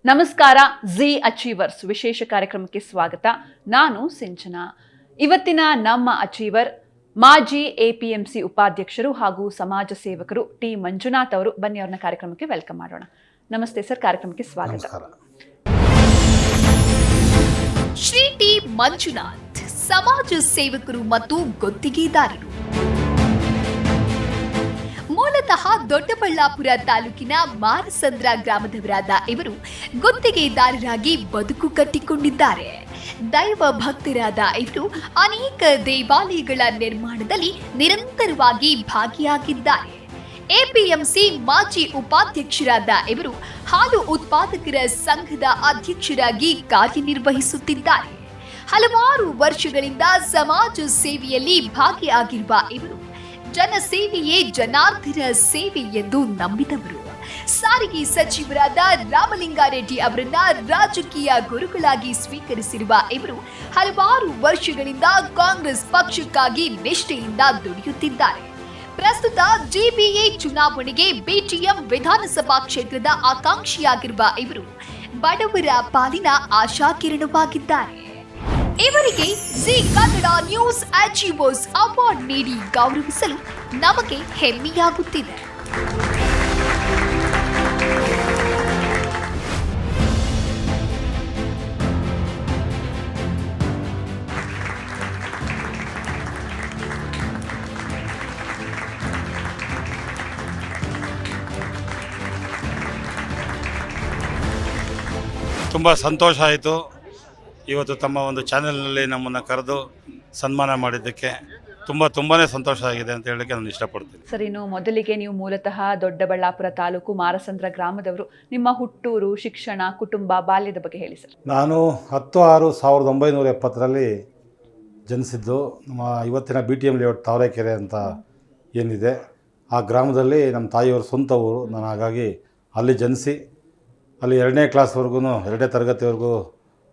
ನಮಸ್ಕಾರ. G achievers ವಿಶೇಷ ಕಾರ್ಯಕ್ರಮಕ್ಕೆ ಸ್ವಾಗತ. ನಾನು ಸಿಂಚನಾ. ಇವತ್ತಿನ ನಮ್ಮ ಅಚೀವರ್ ಮಾಜಿ ಎಪಿಎಂಸಿ ಉಪಾಧ್ಯಕ್ಷರು ಹಾಗೂ ಸಮಾಜ ಸೇವಕರು ಟಿ ಮಂಜುನಾಥ್ ಅವರು. ಬನ್ನಿ ಅವ್ರನ್ನ ಕಾರ್ಯಕ್ರಮಕ್ಕೆ ವೆಲ್ಕಮ್ ಮಾಡೋಣ. ನಮಸ್ತೆ ಸರ್, ಕಾರ್ಯಕ್ರಮಕ್ಕೆ ಸ್ವಾಗತ. ಶ್ರೀ ಟಿ ಮಂಜುನಾಥ್ ಸಮಾಜ ಸೇವಕರು ಮತ್ತು ಗುತ್ತಿಗೆದಾರರು. ಮೂಲತಃ ದೊಡ್ಡಬಳ್ಳಾಪುರ ತಾಲೂಕಿನ ಮಾರಸಂದ್ರ ಗ್ರಾಮದವರಾದ ಇವರು ಗುತ್ತಿಗೆದಾರರಾಗಿ ಬದುಕು ಕಟ್ಟಿಕೊಂಡಿದ್ದಾರೆ. ದೈವ ಭಕ್ತರಾದ ಇವರು ಅನೇಕ ದೇವಾಲಯಗಳ ನಿರ್ಮಾಣದಲ್ಲಿ ನಿರಂತರವಾಗಿ ಭಾಗಿಯಾಗಿದ್ದಾರೆ. ಎಪಿಎಂಸಿ ಮಾಜಿ ಉಪಾಧ್ಯಕ್ಷರಾದ ಇವರು ಹಾಲು ಉತ್ಪಾದಕರ ಸಂಘದ ಅಧ್ಯಕ್ಷರಾಗಿ ಕಾರ್ಯನಿರ್ವಹಿಸುತ್ತಿದ್ದಾರೆ. ಹಲವಾರು ವರ್ಷಗಳಿಂದ ಸಮಾಜ ಸೇವೆಯಲ್ಲಿ ಭಾಗಿಯಾಗಿರುವ ಇವರು ಜನಸೇವೆಯೇ ಜನಾರ್ದನ ಸೇವೆ ಎಂದು ನಂಬಿದವರು. ಸಾರಿಗೆ ಸಚಿವರಾದ ರಾಮಲಿಂಗಾರೆಡ್ಡಿ ಅವರನ್ನ ರಾಜಕೀಯ ಗುರುಗಳಾಗಿ ಸ್ವೀಕರಿಸಿರುವ ಇವರು ಹಲವಾರು ವರ್ಷಗಳಿಂದ ಕಾಂಗ್ರೆಸ್ ಪಕ್ಷಕ್ಕಾಗಿ ನಿಷ್ಠೆಯಿಂದ ದುಡಿಯುತ್ತಿದ್ದಾರೆ. ಪ್ರಸ್ತುತ ಜಿಬಿಎ ಚುನಾವಣೆಗೆ ಬಿಟಿಎಂ ವಿಧಾನಸಭಾ ಕ್ಷೇತ್ರದ ಆಕಾಂಕ್ಷಿಯಾಗಿರುವ ಇವರು ಬಡವರ ಪಾಲಿನ ಆಶಾಕಿರಣವಾಗಿದ್ದಾರೆ. ಇವರಿಗೆ G Kannada news achievers award ನೀಡಿ ಗೌರವಿಸಲು ನಮಗೆ ಹೆಮ್ಮೆಯಾಗುತ್ತಿದೆ. ತುಂಬ ಸಂತೋಷ ಆಯಿತು. ಇವತ್ತು ತಮ್ಮ ಒಂದು ಚಾನೆಲ್ನಲ್ಲಿ ನಮ್ಮನ್ನು ಕರೆದು ಸನ್ಮಾನ ಮಾಡಿದ್ದಕ್ಕೆ ತುಂಬಾ ಸಂತೋಷ ಆಗಿದೆ ಅಂತ ಹೇಳಲಿಕ್ಕೆ ನಾನು ಇಷ್ಟಪಡ್ತೀನಿ. ಸರ್, ಇನ್ನು ಮೊದಲಿಗೆ ನೀವು ಮೂಲತಃ ದೊಡ್ಡಬಳ್ಳಾಪುರ ತಾಲೂಕು ಮಾರಸಂದ್ರ ಗ್ರಾಮದವರು. ನಿಮ್ಮ ಹುಟ್ಟೂರು, ಶಿಕ್ಷಣ, ಕುಟುಂಬ, ಬಾಲ್ಯದ ಬಗ್ಗೆ ಹೇಳಿ ಸರ್. ನಾನು 10/6/1970 ಜನಿಸಿದ್ದು. ನಮ್ಮ ಇವತ್ತಿನ BTM ಲೇಔಟ್ ತಾವರೆಕೆರೆ ಅಂತ ಏನಿದೆ ಆ ಗ್ರಾಮದಲ್ಲಿ ನಮ್ಮ ತಾಯಿಯವರು ಸ್ವಂತ ಊರು. ನಾನು ಹಾಗಾಗಿ ಅಲ್ಲಿ ಜನಿಸಿ ಅಲ್ಲಿ 2ನೇ ಕ್ಲಾಸ್ವರೆಗೂ 2ನೇ ತರಗತಿವರೆಗೂ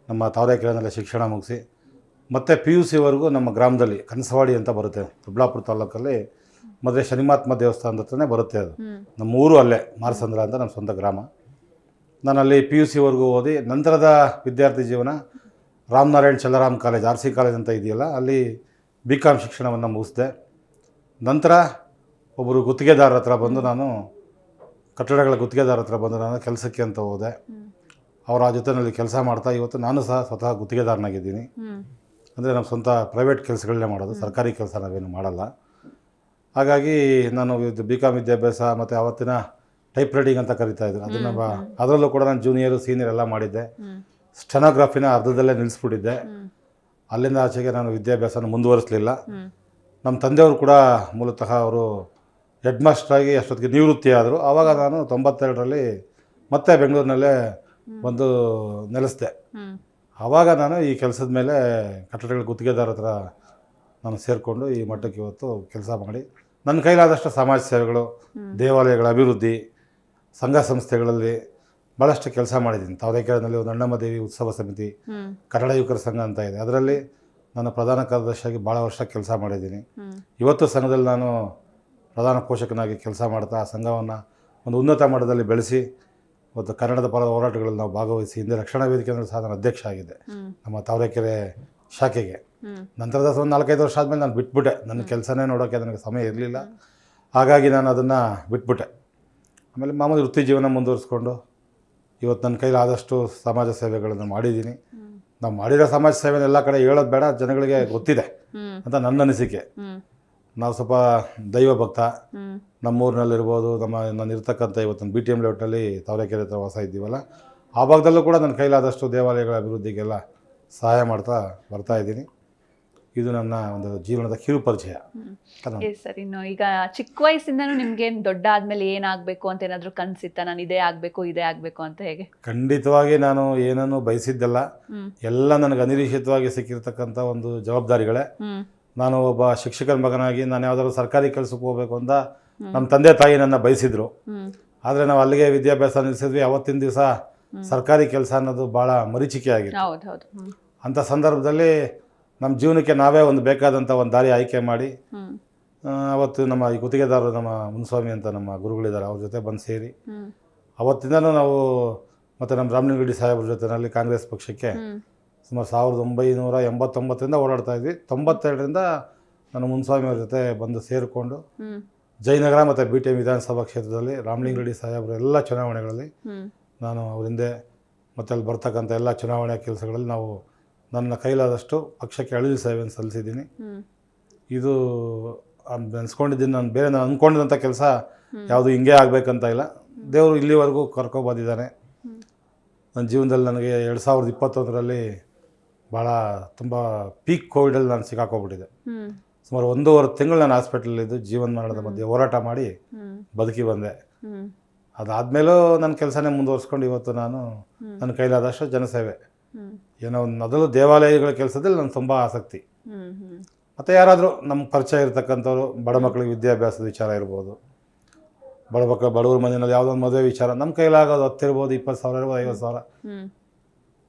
ನಮ್ಮ ತಾವರೆಕೆರೆಯಲ್ಲಿ ಶಿಕ್ಷಣ ಮುಗಿಸಿ ಮತ್ತು PUCವರೆಗೂ ನಮ್ಮ ಗ್ರಾಮದಲ್ಲಿ ಕನಸವಾಡಿ ಅಂತ ಬರುತ್ತೆ, ದೊಡ್ಡಬಳ್ಳಾಪುರ ತಾಲೂಕಲ್ಲಿ ಮದುವೆ ಶನಿಮಾತ್ಮ ದೇವಸ್ಥಾನದ ಹತ್ರನೇ ಬರುತ್ತೆ. ಅದು ನಮ್ಮ ಊರು ಅಲ್ಲೇ ಮಾರಸಂದ್ರ ಅಂತ ನಮ್ಮ ಸ್ವಂತ ಗ್ರಾಮ. ನಾನು ಅಲ್ಲಿ PUCವರೆಗೂ ಓದಿ ನಂತರದ ವಿದ್ಯಾರ್ಥಿ ಜೀವನ ರಾಮನಾರಾಯಣ್ ಚಲರಾಮ್ ಕಾಲೇಜ್, RC ಕಾಲೇಜ್ ಅಂತ ಇದೆಯಲ್ಲ, ಅಲ್ಲಿ BCom ಶಿಕ್ಷಣವನ್ನು ಮುಗಿಸಿದೆ. ನಂತರ ಒಬ್ಬರು ಗುತ್ತಿಗೆದಾರರ ಹತ್ರ ಬಂದು ನಾನು ಕಟ್ಟಡಗಳ ಗುತ್ತಿಗೆದಾರ ಹತ್ರ ಬಂದು ನಾನು ಕೆಲಸಕ್ಕೆ ಅಂತ ಹೋದೆ. ಅವರ ಜೊತೆಯಲ್ಲಿ ಕೆಲಸ ಮಾಡ್ತಾ ಇವತ್ತು ನಾನು ಸಹ ಸ್ವತಃ ಗುತ್ತಿಗೆದಾರನಾಗಿದ್ದೀನಿ. ಅಂದರೆ ನಮ್ಮ ಸ್ವಂತ ಪ್ರೈವೇಟ್ ಕೆಲಸಗಳನ್ನೇ ಮಾಡೋದು, ಸರ್ಕಾರಿ ಕೆಲಸ ನಾವೇನು ಮಾಡಲ್ಲ. ಹಾಗಾಗಿ ನಾನು BCom ವಿದ್ಯಾಭ್ಯಾಸ ಮತ್ತು ಆವತ್ತಿನ ಟೈಪ್ ರೈಟಿಂಗ್ ಅಂತ ಕರಿತಾಯಿದ್ರು, ಅದನ್ನು ಅದರಲ್ಲೂ ಕೂಡ ನಾನು ಜೂನಿಯರು ಸೀನಿಯರ್ ಎಲ್ಲ ಮಾಡಿದ್ದೆ. ಸ್ಟೆನೋಗ್ರಫಿನ ಅರ್ಧದಲ್ಲೇ ನಿಲ್ಲಿಸ್ಬಿಟ್ಟಿದ್ದೆ. ಅಲ್ಲಿಂದ ಆಚೆಗೆ ನಾನು ವಿದ್ಯಾಭ್ಯಾಸನ ಮುಂದುವರಿಸಲಿಲ್ಲ. ನಮ್ಮ ತಂದೆಯವರು ಕೂಡ ಮೂಲತಃ ಅವರು ಹೆಡ್ ಮಾಸ್ಟ್ರಾಗಿ ಅಷ್ಟೊತ್ತಿಗೆ ನಿವೃತ್ತಿ ಆದರು. ಆವಾಗ ನಾನು 92ರಲ್ಲಿ ಮತ್ತೆ ಬೆಂಗಳೂರಿನಲ್ಲೇ ಬಂದು ನೆಲೆಸಿದೆ. ಆವಾಗ ನಾನು ಈ ಕೆಲಸದ ಮೇಲೆ ಕಟ್ಟಡಗಳ ಗುತ್ತಿಗೆದಾರ ಹತ್ರ ನಾನು ಸೇರಿಕೊಂಡು ಈ ಮಟ್ಟಕ್ಕೆ ಇವತ್ತು ಕೆಲಸ ಮಾಡಿ ನನ್ನ ಕೈಲಾದಷ್ಟು ಸಮಾಜ ಸೇವೆಗಳು, ದೇವಾಲಯಗಳ ಅಭಿವೃದ್ಧಿ, ಸಂಘ ಸಂಸ್ಥೆಗಳಲ್ಲಿ ಭಾಳಷ್ಟು ಕೆಲಸ ಮಾಡಿದ್ದೀನಿ. ತಾವರೆಕೆರೆಯಲ್ಲಿ ಒಂದು ಅಣ್ಣಮ್ಮ ದೇವಿ ಉತ್ಸವ ಸಮಿತಿ, ಕನ್ನಡ ಯುವಕರ ಸಂಘ ಅಂತ ಇದೆ, ಅದರಲ್ಲಿ ನಾನು ಪ್ರಧಾನ ಕಾರ್ಯದರ್ಶಿಯಾಗಿ ಭಾಳ ವರ್ಷ ಕೆಲಸ ಮಾಡಿದ್ದೀನಿ. ಇವತ್ತು ಸಂಘದಲ್ಲಿ ನಾನು ಪ್ರಧಾನ ಪೋಷಕನಾಗಿ ಕೆಲಸ ಮಾಡ್ತಾ ಆ ಸಂಘವನ್ನು ಒಂದು ಉನ್ನತ ಮಟ್ಟದಲ್ಲಿ ಬೆಳೆಸಿ ಮತ್ತು ಕನ್ನಡದ ಪರದ ಹೋರಾಟಗಳಲ್ಲಿ ನಾವು ಭಾಗವಹಿಸಿ ಹಿಂದೆ ರಕ್ಷಣಾ ವೇದಿಕೆ ಅಂದರೆ ಸಹ ನಾನು ಅಧ್ಯಕ್ಷ ಆಗಿದ್ದೆ ನಮ್ಮ ತಾವರೆಕೆರೆ ಶಾಖೆಗೆ. ನಂತರದ ಒಂದು 4-5 ವರ್ಷ ಆದಮೇಲೆ ನಾನು ಬಿಟ್ಬಿಟ್ಟೆ. ನನ್ನ ಕೆಲಸನೇ ನೋಡೋಕ್ಕೆ ನನಗೆ ಸಮಯ ಇರಲಿಲ್ಲ. ಹಾಗಾಗಿ ನಾನು ಅದನ್ನು ಬಿಟ್ಬಿಟ್ಟೆ. ಆಮೇಲೆ ಮಾಮೂಲಿ ವೃತ್ತಿ ಜೀವನ ಮುಂದುವರಿಸ್ಕೊಂಡು ಇವತ್ತು ನನ್ನ ಕೈಲಾದಷ್ಟು ಸಮಾಜ ಸೇವೆಗಳನ್ನು ಮಾಡಿದ್ದೀನಿ. ನಾವು ಮಾಡಿರೋ ಸಮಾಜ ಸೇವೆನ ಎಲ್ಲ ಕಡೆ ಹೇಳೋದು ಬೇಡ, ಜನಗಳಿಗೆ ಗೊತ್ತಿದೆ ಅಂತ ನನ್ನ ಅನಿಸಿಕೆ. ನಾವು ಸ್ವಲ್ಪ ದೈವ ಭಕ್ತ, ನಮ್ಮೂರಿನಲ್ಲಿರ್ಬೋದು, ನಾನು ಇರ್ತಕ್ಕಂಥ ಇವತ್ತು BTM ಲೇಔಟ್ನಲ್ಲಿ ತಾವರೆಕೆರೆ ಹತ್ರ ವಾಸ ಇದ್ದೀವಲ್ಲ, ಆ ಭಾಗದಲ್ಲೂ ಕೂಡ ನನ್ನ ಕೈಲಾದಷ್ಟು ದೇವಾಲಯಗಳ ಅಭಿವೃದ್ಧಿಗೆಲ್ಲ ಸಹಾಯ ಮಾಡ್ತಾ ಬರ್ತಾ ಇದ್ದೀನಿ. ಇದು ನನ್ನ ಒಂದು ಜೀವನದ ಕಿರು ಪರಿಚಯ. ಸರ್, ಇನ್ನು ಈಗ ಚಿಕ್ಕ ವಯಸ್ಸಿಂದನೂ ನಿಮ್ಗೆ ದೊಡ್ಡ ಆದ್ಮೇಲೆ ಏನಾಗಬೇಕು ಅಂತ ಏನಾದರೂ ಕನಸಿತ್ತ? ನಾನು ಇದೇ ಆಗಬೇಕು ಅಂತ ಹೇಗೆ? ಖಂಡಿತವಾಗಿ ನಾನು ಏನನ್ನು ಬಯಸಿದ್ದಲ್ಲ, ಎಲ್ಲ ನನಗೆ ಅನಿರೀಕ್ಷಿತವಾಗಿ ಸಿಕ್ಕಿರ್ತಕ್ಕಂಥ ಒಂದು ಜವಾಬ್ದಾರಿಗಳೇ. ನಾನು ಒಬ್ಬ ಶಿಕ್ಷಕರ ಮಗನಾಗಿ ನಾನು ಯಾವುದಾದ್ರು ಸರ್ಕಾರಿ ಕೆಲಸಕ್ಕೆ ಹೋಗಬೇಕು ಅಂತ ನಮ್ಮ ತಂದೆ ತಾಯಿ ನನ್ನ ಬಯಸಿದ್ರು. ಆದರೆ ನಾವು ಅಲ್ಲಿಗೆ ವಿದ್ಯಾಭ್ಯಾಸ ನಿಲ್ಲಿಸಿದ್ವಿ. ಅವತ್ತಿನ ದಿವಸ ಸರ್ಕಾರಿ ಕೆಲಸ ಅನ್ನೋದು ಭಾಳ ಮರೀಚಿಕೆ ಆಗಿತ್ತು. ಅಂಥ ಸಂದರ್ಭದಲ್ಲಿ ನಮ್ಮ ಜೀವನಕ್ಕೆ ನಾವೇ ಒಂದು ಬೇಕಾದಂಥ ಒಂದು ದಾರಿ ಆಯ್ಕೆ ಮಾಡಿ ಅವತ್ತು ನಮ್ಮ ಈ ಗುತ್ತಿಗೆದಾರರು ನಮ್ಮ ಮುನ್ಸ್ವಾಮಿ ಅಂತ ನಮ್ಮ ಗುರುಗಳಿದ್ದಾರೆ, ಅವ್ರ ಜೊತೆ ಬಂದು ಸೇರಿ ಅವತ್ತಿಂದನೂ ನಾವು ಮತ್ತು ನಮ್ಮ ರಾಮಲಿಂಗರೆಡ್ಡಿ ಸಾಹೇಬ್ರ ಜೊತೆಯಲ್ಲಿ ಕಾಂಗ್ರೆಸ್ ಪಕ್ಷಕ್ಕೆ ಸುಮಾರು 1989ರಿಂದ ಓಡಾಡ್ತಾ ಇದ್ವಿ. 92ರಿಂದ ನಾನು ಮುನ್ಸ್ವಾಮಿಯವ್ರ ಜೊತೆ ಬಂದು ಸೇರಿಕೊಂಡು ಜಯನಗರ ಮತ್ತು BTM ವಿಧಾನಸಭಾ ಕ್ಷೇತ್ರದಲ್ಲಿ ರಾಮಲಿಂಗರೆಡ್ಡಿ ಸಾಹೇಬ್ರ ಎಲ್ಲ ಚುನಾವಣೆಗಳಲ್ಲಿ ನಾನು ಅವ್ರ ಹಿಂದೆ ಮತ್ತು ಅಲ್ಲಿ ಬರ್ತಕ್ಕಂಥ ಎಲ್ಲ ಚುನಾವಣೆ ಕೆಲಸಗಳಲ್ಲಿ ನಾವು ನನ್ನ ಕೈಲಾದಷ್ಟು ಪಕ್ಷಕ್ಕೆ ಅಳಿಲು ಸೇವೆಯನ್ನು ಸಲ್ಲಿಸಿದ್ದೀನಿ. ಇದು ನೆನೆಸ್ಕೊಂಡಿದ್ದೀನಿ. ನಾನು ಬೇರೆ ನಾನು ಅಂದ್ಕೊಂಡಿದ್ದಂಥ ಕೆಲಸ ಯಾವುದು ಹಿಂಗೆ ಆಗಬೇಕಂತ ಇಲ್ಲ. ದೇವರು ಇಲ್ಲಿವರೆಗೂ ಕರ್ಕೊಬಂದಿದ್ದಾನೆ. ನನ್ನ ಜೀವನದಲ್ಲಿ ನನಗೆ 2021ರಲ್ಲಿ ಭಾಳ ತುಂಬ ಪೀಕ್ ಕೋವಿಡಲ್ಲಿ ನಾನು ಸಿಕ್ಕಾಕೋಗ್ಬಿಟ್ಟಿದ್ದೆ. ಸುಮಾರು 1.5 ತಿಂಗಳು ನಾನು ಹಾಸ್ಪಿಟಲಲ್ಲಿದ್ದು ಜೀವನ ಮರಣದ ಮಧ್ಯೆ ಹೋರಾಟ ಮಾಡಿ ಬದುಕಿ ಬಂದೆ. ಅದಾದಮೇಲೂ ನನ್ನ ಕೆಲಸನೇ ಮುಂದುವರ್ಸ್ಕೊಂಡು ಇವತ್ತು ನಾನು ನನ್ನ ಕೈಲಾದಷ್ಟು ಜನಸೇವೆ, ಏನೋ ಮೊದಲು ದೇವಾಲಯಗಳ ಕೆಲಸದಲ್ಲಿ ನನಗೆ ತುಂಬ ಆಸಕ್ತಿ. ಮತ್ತು ಯಾರಾದರೂ ನಮ್ಮ ಪರಿಚಯ ಇರತಕ್ಕಂಥವ್ರು ಬಡ ಮಕ್ಕಳಿಗೆ ವಿದ್ಯಾಭ್ಯಾಸದ ವಿಚಾರ ಇರ್ಬೋದು, ಬಡವ್ರ ಮನೆಯಲ್ಲಿ ಯಾವುದೋ ಒಂದು ಮದುವೆ ವಿಚಾರ, ನಮ್ಮ ಕೈಲಾಗೋದು 10 ಇರ್ಬೋದು, 20,000 ಇರ್ಬೋದು, 50,000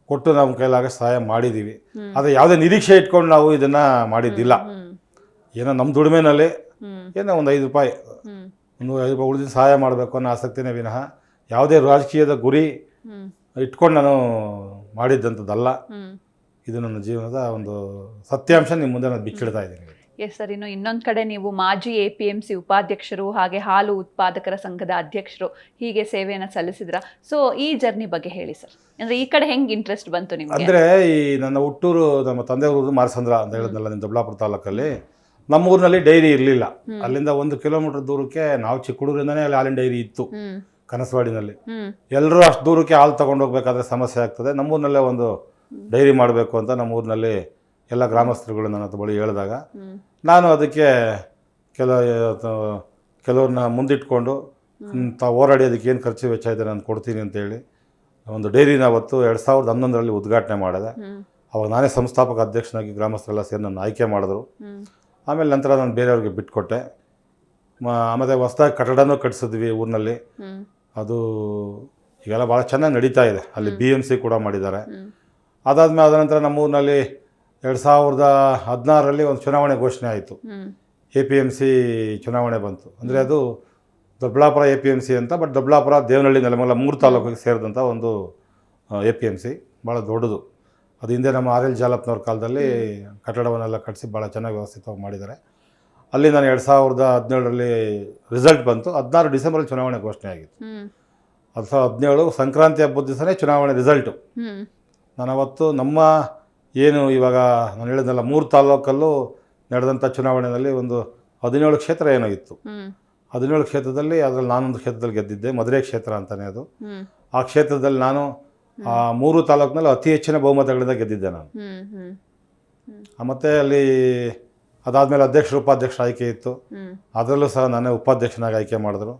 ಕೊಟ್ಟು ನಮ್ಮ ಕೈಲಾಗ ಸಹಾಯ ಮಾಡಿದ್ದೀವಿ. ಆದರೆ ಯಾವುದೇ ನಿರೀಕ್ಷೆ ಇಟ್ಕೊಂಡು ನಾವು ಇದನ್ನು ಮಾಡಿದ್ದಿಲ್ಲ. ಏನೋ ನಮ್ಮ ದುಡಿಮೆನಲ್ಲಿ ಏನೋ ಒಂದು 5 ರೂಪಾಯಿ ಒಂದು 5 ರೂಪಾಯಿ ಉಳಿದಿದ್ದು ಸಹಾಯ ಮಾಡಬೇಕು ಅನ್ನೋ ಆಸಕ್ತಿನೇ ವಿನಃ ಯಾವುದೇ ರಾಜಕೀಯದ ಗುರಿ ಇಟ್ಕೊಂಡು ನಾನು ಮಾಡಿದ್ದಂಥದ್ದಲ್ಲ. ಇದು ನನ್ನ ಜೀವನದ ಒಂದು ಸತ್ಯಾಂಶ ನಿಮ್ಮ ಮುಂದೆ ನಾನು ಬಿಚ್ಚಿಡ್ತಾ ಇದ್ದೀನಿ. ಎಸ್ ಸರ್, ಇನ್ನು ಇನ್ನೊಂದು ಕಡೆ ನೀವು ಮಾಜಿ APMC ಉಪಾಧ್ಯಕ್ಷರು, ಹಾಗೆ ಹಾಲು ಉತ್ಪಾದಕರ ಸಂಘದ ಅಧ್ಯಕ್ಷರು, ಹೀಗೆ ಸೇವೆಯನ್ನು ಸಲ್ಲಿಸಿದ್ರ. ಸೊ ಈ ಜರ್ನಿ ಬಗ್ಗೆ ಹೇಳಿ ಸರ್. ಅಂದರೆ ಈ ಕಡೆ ಹೆಂಗೆ ಇಂಟ್ರೆಸ್ಟ್ ಬಂತು ನಿಮಗೆ? ಅಂದರೆ ಈ ನನ್ನ ಹುಟ್ಟೂರು ನಮ್ಮ ತಂದೆಯವರು ಮಾರಸಂದ್ರ ಅಂತ ಹೇಳಿದ್ನಲ್ಲ, ನಿಮ್ಮ ದೊಡ್ಡಬಳ್ಳಾಪುರ ತಾಲೂಕಲ್ಲಿ. ನಮ್ಮ ಊರಿನಲ್ಲಿ ಡೈರಿ ಇರಲಿಲ್ಲ. ಅಲ್ಲಿಂದ 1 ಕಿಲೋಮೀಟರ್ ದೂರಕ್ಕೆ ನಾವು ಚಿಕ್ಕ ಹುಡುಗರಿಂದನೇ ಅಲ್ಲಿ ಹಾಲಿನ ಡೈರಿ ಇತ್ತು ಕನಸವಾಡಿನಲ್ಲಿ. ಎಲ್ಲರೂ ಅಷ್ಟು ದೂರಕ್ಕೆ ಹಾಲು ತೊಗೊಂಡು ಹೋಗ್ಬೇಕಾದ್ರೆ ಸಮಸ್ಯೆ ಆಗ್ತದೆ. ನಮ್ಮೂರಿನಲ್ಲೇ ಒಂದು ಡೈರಿ ಮಾಡಬೇಕು ಅಂತ ನಮ್ಮೂರಿನಲ್ಲಿ ಎಲ್ಲ ಗ್ರಾಮಸ್ಥರುಗಳು ನನ್ನ ಬಳಿ ಹೇಳಿದಾಗ ನಾನು ಅದಕ್ಕೆ ಕೆಲವ್ರನ್ನ ಮುಂದಿಟ್ಕೊಂಡು ಹೋರಾಡಿ ಅದಕ್ಕೆ ಏನು ಖರ್ಚು ವೆಚ್ಚ ಇದೆ ನಾನು ಕೊಡ್ತೀನಿ ಅಂತೇಳಿ ಒಂದು ಡೈರಿನ ಅವತ್ತು 2011ರಲ್ಲಿ ಉದ್ಘಾಟನೆ ಮಾಡಿದೆ. ಅವಾಗ ನಾನೇ ಸಂಸ್ಥಾಪಕ ಅಧ್ಯಕ್ಷನಾಗಿ ಗ್ರಾಮಸ್ಥರೆಲ್ಲ ಸೇರಿ ನನ್ನ ಆಯ್ಕೆ ಮಾಡಿದ್ರು. ಆಮೇಲೆ ನಂತರ ನಾನು ಬೇರೆಯವ್ರಿಗೆ ಬಿಟ್ಕೊಟ್ಟೆ. ಆಮೇಲೆ ಹೊಸದಾಗಿ ಕಟ್ಟಡನೂ ಕಟ್ಟಿಸಿದ್ವಿ ಊರಿನಲ್ಲಿ. ಅದು ಈಗೆಲ್ಲ ಭಾಳ ಚೆನ್ನಾಗಿ ನಡೀತಾ ಇದೆ. ಅಲ್ಲಿ BMC ಕೂಡ ಮಾಡಿದ್ದಾರೆ. ಅದ ನಂತರ ನಮ್ಮ ಊರಿನಲ್ಲಿ 2016ರಲ್ಲಿ ಒಂದು ಚುನಾವಣೆ ಘೋಷಣೆ ಆಯಿತು. APMC ಚುನಾವಣೆ ಬಂತು. ಅಂದರೆ ಅದು ದೊಡ್ಡಬಳ್ಳಾಪುರ APMC ಅಂತ, ಬಟ್ ದೊಡ್ಡಬಳ್ಳಾಪುರ, ದೇವನಹಳ್ಳಿ, ನೆಲಮಂಗಲ 3 ತಾಲೂಕಿಗೆ ಸೇರಿದಂಥ ಒಂದು APMC, ಭಾಳ ದೊಡ್ಡದು. ಅದು ಹಿಂದೆ ನಮ್ಮ RL ಜಾಲಪ್ಪನವ್ರ ಕಾಲದಲ್ಲಿ ಕಟ್ಟಡವನ್ನೆಲ್ಲ ಕಟ್ಟಿಸಿ ಭಾಳ ಚೆನ್ನಾಗಿ ವ್ಯವಸ್ಥಿತವಾಗಿ ಮಾಡಿದ್ದಾರೆ. ಅಲ್ಲಿ ನಾನು 2017ರಲ್ಲಿ ರಿಸಲ್ಟ್ ಬಂತು. 16 ಡಿಸೆಂಬರಲ್ಲಿ ಚುನಾವಣೆ ಘೋಷಣೆ ಆಗಿತ್ತು. 2017 ಸಂಕ್ರಾಂತಿ ಹಬ್ಬದ ದಿವಸನೇ ಚುನಾವಣೆ ರಿಸಲ್ಟು. ನಾನು ಅವತ್ತು ನಮ್ಮ ಏನು ಇವಾಗ ನಾನು ಹೇಳಿದ್ನಲ್ಲ 3 ತಾಲೂಕಲ್ಲೂ ನಡೆದಂಥ ಚುನಾವಣೆಯಲ್ಲಿ ಒಂದು 17 ಕ್ಷೇತ್ರ ಏನೋ ಇತ್ತು. 17 ಕ್ಷೇತ್ರದಲ್ಲಿ ಅದರಲ್ಲಿ ನಾನೊಂದು ಕ್ಷೇತ್ರದಲ್ಲಿ ಗೆದ್ದಿದ್ದೆ, ಮಧುರೆ ಕ್ಷೇತ್ರ ಅಂತಲೇ ಅದು. ಆ ಕ್ಷೇತ್ರದಲ್ಲಿ ನಾನು 3 ತಾಲೂಕಿನಲ್ಲಿ ಅತಿ ಹೆಚ್ಚಿನ ಬಹುಮತಗಳಿಂದ ಗೆದ್ದಿದ್ದೆ ನಾನು. ಮತ್ತು ಅಲ್ಲಿ ಅದಾದಮೇಲೆ ಅಧ್ಯಕ್ಷರು ಉಪಾಧ್ಯಕ್ಷರ ಆಯ್ಕೆ ಇತ್ತು. ಅದರಲ್ಲೂ ಸಹ ನಾನೇ ಉಪಾಧ್ಯಕ್ಷನಾಗಿ ಆಯ್ಕೆ ಮಾಡಿದ್ರು.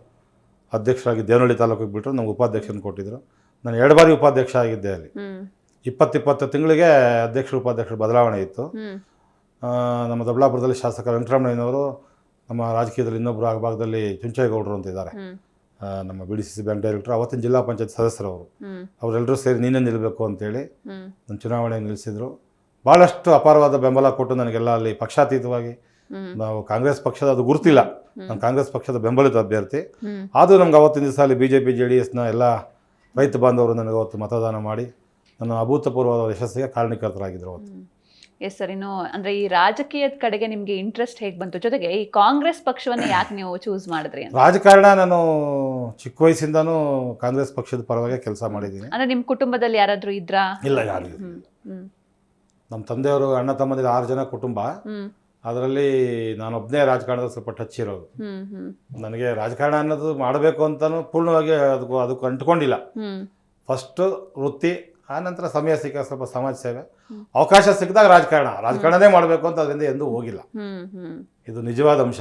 ಅಧ್ಯಕ್ಷರಾಗಿ ದೇವನಹಳ್ಳಿ ತಾಲೂಕಿಗೆ ಬಿಟ್ಟರು, ನಮ್ಗೆ ಉಪಾಧ್ಯಕ್ಷನ ಕೊಟ್ಟಿದ್ದರು. ನಾನು 2 ಬಾರಿ ಉಪಾಧ್ಯಕ್ಷ ಆಗಿದ್ದೆ. ಅಲ್ಲಿ 20 ತಿಂಗಳಿಗೆ ಅಧ್ಯಕ್ಷರು ಉಪಾಧ್ಯಕ್ಷರು ಬದಲಾವಣೆ ಇತ್ತು. ನಮ್ಮ ದೊಡ್ಡಬಳ್ಳಾಪುರದಲ್ಲಿ ಶಾಸಕ ವೆಂಕಟರಮಣಯ್ಯನವರು, ನಮ್ಮ ರಾಜಕೀಯದಲ್ಲಿ ಇನ್ನೊಬ್ಬರು ಆ ಭಾಗದಲ್ಲಿ ಚುಂಚೇಗೌಡರು ಅಂತ ಇದ್ದಾರೆ, ನಮ್ಮ BDCC ಬ್ಯಾಂಕ್ ಡೈರೆಕ್ಟರ್, ಅವತ್ತಿನ ಜಿಲ್ಲಾ ಪಂಚಾಯತ್ ಸದಸ್ಯರವರು. ಅವರೆಲ್ಲರೂ ಸೇರಿ ನೀನೇ ನಿಲ್ಲಬೇಕು ಅಂತೇಳಿ ನನ್ನ ಚುನಾವಣೆ ನಿಲ್ಲಿಸಿದರು. ಭಾಳಷ್ಟು ಅಪಾರವಾದ ಬೆಂಬಲ ಕೊಟ್ಟು ನನಗೆಲ್ಲ ಅಲ್ಲಿ ಪಕ್ಷಾತೀತವಾಗಿ, ನಾವು ಕಾಂಗ್ರೆಸ್ ಪಕ್ಷದ ಅದು ಗುರುತಿಲ್ಲ, ನಾನು ಕಾಂಗ್ರೆಸ್ ಪಕ್ಷದ ಬೆಂಬಲಿತ ಅಭ್ಯರ್ಥಿ. ಆದರೂ ನಮ್ಗೆ ಅವತ್ತಿನ ದಿವಸ ಅಲ್ಲಿ BJP JDSನ ಎಲ್ಲ ರೈತ ಬಾಂಧವರು ನನಗೆ ಅವತ್ತು ಮತದಾನ ಮಾಡಿ ನನ್ನ ಅಭೂತಪೂರ್ವವಾದ ಯಶಸ್ಸಿಗೆ ಕಾರಣೀಕರ್ತರಾಗಿದ್ದರು ಅವತ್ತು. ಎಸ್ ಸರ್, ಇನ್ನು ಅಂದರೆ ಈ ರಾಜಕೀಯದ ಕಡೆಗೆ ನಿಮಗೆ ಇಂಟ್ರೆಸ್ಟ್ ಹೇಗೆ ಬಂತು? ಜೊತೆಗೆ ಈ ಕಾಂಗ್ರೆಸ್ ಪಕ್ಷವನ್ನು ಯಾಕೆ ನೀವು ಚೂಸ್ ಮಾಡಿದ್ರಿ? ರಾಜಕಾರಣ ನಾನು ಚಿಕ್ಕ ವಯಸ್ಸಿಂದನೂ ಕಾಂಗ್ರೆಸ್ ಪಕ್ಷದ ಪರವಾಗಿ ಕೆಲಸ ಮಾಡಿದ್ದೀನಿ. ಅಂದರೆ ನಿಮ್ಮ ಕುಟುಂಬದಲ್ಲಿ ಯಾರಾದರೂ ಇದ್ರಾ? ಇಲ್ಲ, ಯಾರು. ನಮ್ಮ ತಂದೆಯವರು ಅಣ್ಣ ತಮ್ಮಂದಿರ 6 ಜನ ಕುಟುಂಬ. ಅದರಲ್ಲಿ ನಾನೊಬ್ಬನೇ ರಾಜಕಾರಣದಲ್ಲಿ ಸ್ವಲ್ಪ ಟಚ್ ಇರೋದು. ನನಗೆ ರಾಜಕಾರಣ ಅನ್ನೋದು ಮಾಡಬೇಕು ಅಂತಲೂ ಪೂರ್ಣವಾಗಿ ಅದಕ್ಕೆ ಅಂಟ್ಕೊಂಡಿಲ್ಲ. ಫಸ್ಟು ವೃತ್ತಿ, ಆನಂತರ ಸಮಯ ಸಿಕ್ಕ ಸ್ವಲ್ಪ ಸಮಾಜ ಸೇವೆ, ಅವಕಾಶ ಸಿಕ್ಕಿದಾಗ ರಾಜಕಾರಣನೇ ಮಾಡಬೇಕು ಅಂತ ಅದರಿಂದ ಎಂದೂ ಹೋಗಿಲ್ಲ. ಇದು ನಿಜವಾದ ಅಂಶ.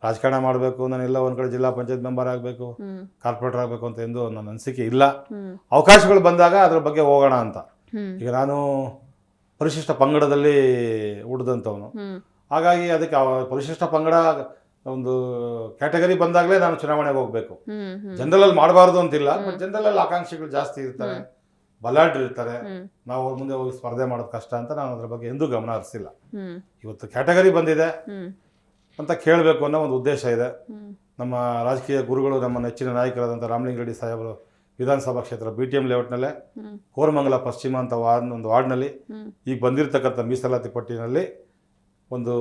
ರಾಜಕಾರಣ ಮಾಡಬೇಕು, ನಾನೆಲ್ಲ ಒಂದು ಕಡೆ ಜಿಲ್ಲಾ ಪಂಚಾಯತ್ ಮೆಂಬರ್ ಆಗಬೇಕು, ಕಾರ್ಪೊರೇಟರ್ ಆಗಬೇಕು ಅಂತ ಎಂದು ನನ್ನ ಅನಿಸಿಕೆ ಇಲ್ಲ. ಅವಕಾಶಗಳು ಬಂದಾಗ ಅದ್ರ ಬಗ್ಗೆ ಹೋಗೋಣ ಅಂತ. ಈಗ ನಾನು ಪರಿಶಿಷ್ಟ ಪಂಗಡದಲ್ಲಿ ಹುಟ್ಟಿದಂಥವನು. ಹಾಗಾಗಿ ಅದಕ್ಕೆ ಪರಿಶಿಷ್ಟ ಪಂಗಡ ಒಂದು ಕ್ಯಾಟಗರಿ ಬಂದಾಗಲೇ ನಾನು ಚುನಾವಣೆಗೆ ಹೋಗಬೇಕು. ಜನರಲ್ ಮಾಡಬಾರ್ದು ಅಂತಿಲ್ಲ, ಬಟ್ ಜನರಲ್ ಆಕಾಂಕ್ಷಿಗಳು ಜಾಸ್ತಿ ಇರ್ತಾರೆ, ಬಲಾಢ್ಯರು ಇರ್ತಾರೆ, ನಾವು ಅವ್ರ ಮುಂದೆ ಹೋಗಿ ಸ್ಪರ್ಧೆ ಮಾಡೋದು ಕಷ್ಟ ಅಂತ ನಾನು ಅದ್ರ ಬಗ್ಗೆ ಎಂದೂ ಗಮನ ಹರಿಸಿಲ್ಲ. ಇವತ್ತು ಕ್ಯಾಟಗರಿ ಬಂದಿದೆ ಅಂತ ಕೇಳಬೇಕು ಅನ್ನೋ ಒಂದು ಉದ್ದೇಶ ಇದೆ. ನಮ್ಮ ರಾಜಕೀಯ ಗುರುಗಳು, ನಮ್ಮ ನೆಚ್ಚಿನ ನಾಯಕರಾದಂಥ ರಾಮಲಿಂಗರೆಡ್ಡಿ ಸಾಹೇಬರು ವಿಧಾನಸಭಾ ಕ್ಷೇತ್ರ BTM ಲೇಔಟ್ನಲ್ಲೇ ಹ್ಮ್ ಕೋರಮಂಗಲ ಪಶ್ಚಿಮ ಅಂತ ಒಂದು ವಾರ್ಡ್ನಲ್ಲಿ ಹ್ಮ್ ಈಗ ಬಂದಿರತಕ್ಕಂಥ ಮೀಸಲಾತಿ ಪಟ್ಟಿನಲ್ಲಿ ಒಂದು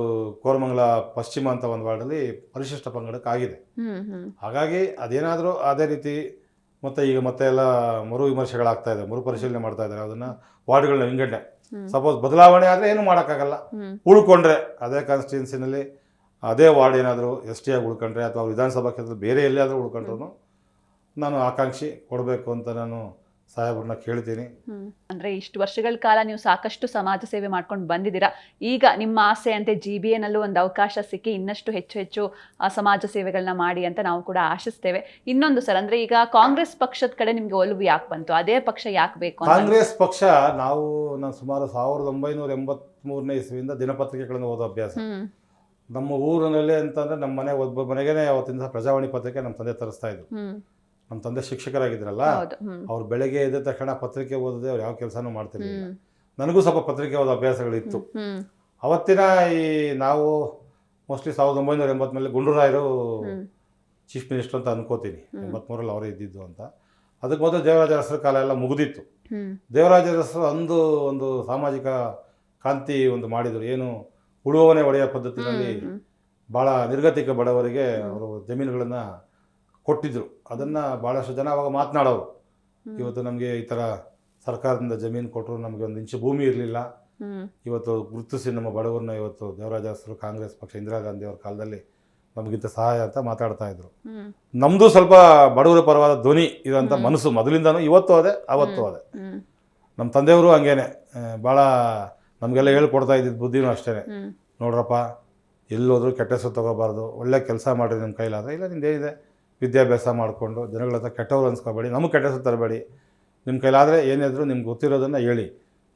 ಕೋರಮಂಗಲ ಪಶ್ಚಿಮ ಅಂತ ಒಂದು ವಾರ್ಡಲ್ಲಿ ಪರಿಶಿಷ್ಟ ಪಂಗಡಕ್ಕೆ ಆಗಿದೆ. ಹ್ಮ್ ಹ್ಮ್ ಹಾಗಾಗಿ ಅದೇನಾದರೂ ಅದೇ ರೀತಿ ಮತ್ತೆ ಈಗ ಮತ್ತೆ ಎಲ್ಲ ಮರು ವಿಮರ್ಶೆಗಳಾಗ್ತಾ ಇದೆ, ಮರುಪರಿಶೀಲನೆ ಮಾಡ್ತಾ ಇದ್ದಾರೆ ಅದನ್ನು ವಾರ್ಡ್ಗಳನ್ನ ವಿಂಗಡಣೆ. ಸಪೋಸ್ ಬದಲಾವಣೆ ಆದರೆ ಏನು ಮಾಡೋಕ್ಕಾಗಲ್ಲ, ಉಳ್ಕೊಂಡ್ರೆ ಅದೇ ಕಾನ್ಸ್ಟಿಟ್ಯೂನ್ಸಿನಲ್ಲಿ ಅದೇ ವಾರ್ಡ್ ಏನಾದರೂ ST ಆಗಿ ಉಳ್ಕೊಂಡ್ರೆ ಅಥವಾ ವಿಧಾನಸಭಾ ಕ್ಷೇತ್ರ ಬೇರೆ ಎಲ್ಲಿಯಾದರೂ ಉಳ್ಕೊಂಡ್ರು ನಾನು ಆಕಾಂಕ್ಷಿ ಕೊಡಬೇಕು ಅಂತ ನಾನು ಸಾಹೇಬ್ರನ್ನ ಕೇಳ್ತೀನಿ. ಅಂದ್ರೆ ಇಷ್ಟು ವರ್ಷಗಳ ಕಾಲ ನೀವು ಸಾಕಷ್ಟು ಸಮಾಜ ಸೇವೆ ಮಾಡ್ಕೊಂಡು ಬಂದಿದ್ದೀರಾ. ಈಗ ನಿಮ್ಮ ಆಸೆ ಅಂತೆ GBA ನಲ್ಲೂ ಒಂದು ಅವಕಾಶ ಸಿಕ್ಕಿ ಇನ್ನಷ್ಟು ಹೆಚ್ಚು ಸಮಾಜ ಸೇವೆಗಳನ್ನ ಮಾಡಿ ಅಂತ ನಾವು ಕೂಡ ಆಶಿಸ್ತೇವೆ. ಇನ್ನೊಂದು ಸರ್, ಅಂದ್ರೆ ಈಗ ಕಾಂಗ್ರೆಸ್ ಪಕ್ಷದ ಕಡೆ ನಿಮ್ಗೆ ಒಲವು ಯಾಕೆ ಬಂತು? ಅದೇ ಪಕ್ಷ ಯಾಕೆ ಬೇಕು ಅಂತ? ಕಾಂಗ್ರೆಸ್ ಪಕ್ಷ ನಾನು ಸುಮಾರು 1983ನೇ ಇಸ್ವಿಯಿಂದ ದಿನಪತ್ರಿಕೆಗಳನ್ನು ಓದೋ ಅಭ್ಯಾಸ. ನಮ್ಮ ಊರಿನಲ್ಲಿ ಅಂತಂದ್ರೆ ನಮ್ಮ ಮನೆ ಒಬ್ಬ ಮನೆಗೇನೆ ಅವತ್ತಿಂದ ಪ್ರಜಾವಾಣಿ ಪತ್ರಿಕೆ ನಮ್ಮ ತಂದೆ ತರಿಸ್ತಾ ಇದ್ರು. ನಮ್ಮ ತಂದೆ ಶಿಕ್ಷಕರಾಗಿದ್ರಲ್ಲ, ಅವ್ರು ಬೆಳಗ್ಗೆ ಎದ್ದ ತಕ್ಷಣ ಪತ್ರಿಕೆ ಓದದೆ ಅವ್ರು ಯಾವ ಕೆಲಸನೂ ಮಾಡ್ತಿರ್ಲಿಲ್ಲ. ನನಗೂ ಸ್ವಲ್ಪ ಪತ್ರಿಕೆ ಓದೋ ಅಭ್ಯಾಸಗಳಿತ್ತು. ಅವತ್ತಿನ ನಾವು ಮೋಸ್ಟ್ಲಿ 1980 ಗುಂಡೂರಾಯರು ಚೀಫ್ ಮಿನಿಸ್ಟರ್ ಅಂತ ಅನ್ಕೋತೀನಿ. 83ರಲ್ಲಿ ಅವರೇ ಇದ್ದಿದ್ದು ಅಂತ. ಅದಕ್ಕೆ ಮೊದಲು ದೇವರಾಜ ಅರಸರ ಕಾಲ ಎಲ್ಲ ಮುಗಿದಿತ್ತು. ದೇವರಾಜ ಅರಸರು ಒಂದು ಸಾಮಾಜಿಕ ಕ್ರಾಂತಿ ಮಾಡಿದರು. ಏನು ಉಳುವವನೇ ಒಡೆಯ ಪದ್ಧತಿನಲ್ಲಿ ಭಾಳ ನಿರ್ಗತಿಕ ಬಡವರಿಗೆ ಅವರು ಜಮೀನುಗಳನ್ನು ಕೊಟ್ಟಿದ್ರು. ಅದನ್ನು ಭಾಳಷ್ಟು ಜನ ಅವಾಗ ಮಾತನಾಡೋರು. ಇವತ್ತು ನಮಗೆ ಈ ಥರ ಸರ್ಕಾರದಿಂದ ಜಮೀನು ಕೊಟ್ಟರು, ನಮಗೆ ಒಂದು ಇಂಚು ಭೂಮಿ ಇರಲಿಲ್ಲ, ಇವತ್ತು ಗುರುತಿಸಿ ನಮ್ಮ ಬಡವರನ್ನ ಇವತ್ತು ದೇವರಾಜ ಅರಸರು ಕಾಂಗ್ರೆಸ್ ಪಕ್ಷ ಇಂದಿರಾ ಗಾಂಧಿ ಅವ್ರ ಕಾಲದಲ್ಲಿ ನಮಗಿಂತ ಸಹಾಯ ಅಂತ ಮಾತಾಡ್ತಾ ಇದ್ರು. ನಮ್ಮದು ಸ್ವಲ್ಪ ಬಡವರ ಪರವಾದ ಧ್ವನಿ ಇರೋಂಥ ಮನಸ್ಸು ಮೊದಲಿಂದನೂ, ಇವತ್ತು ಅದೇ ಅವತ್ತು ಅದೇ. ನಮ್ಮ ತಂದೆಯವರು ಹಂಗೇನೆ ಭಾಳ ನಮಗೆಲ್ಲ ಹೇಳ್ಕೊಡ್ತಾ ಇದ್ದಿದ್ದು ಬುದ್ಧಿನೂ ಅಷ್ಟೇ. ನೋಡ್ರಪ್ಪ, ಎಲ್ಲೋದ್ರೂ ಕೆಟ್ಟ ಹೆಸರು ತೊಗೋಬಾರ್ದು, ಒಳ್ಳೆ ಕೆಲಸ ಮಾಡಿರಿ ನಿಮ್ಮ ಕೈಲಾದರೆ. ಇಲ್ಲ ನಿಮ್ದೇನಿದೆ ವಿದ್ಯಾಭ್ಯಾಸ ಮಾಡಿಕೊಂಡು ಜನಗಳ ಹತ್ರ ಕೆಟ್ಟವ್ರು ಅನ್ಸ್ಕೋಬೇಡಿ, ನಮಗೆ ಕೆಟ್ಟ ಹೆಸರು ತರಬೇಡಿ, ನಿಮ್ಮ ಕೈಲಾದರೆ ಏನಿದ್ರು ನಿಮ್ಗೆ ಗೊತ್ತಿರೋದನ್ನು ಹೇಳಿ,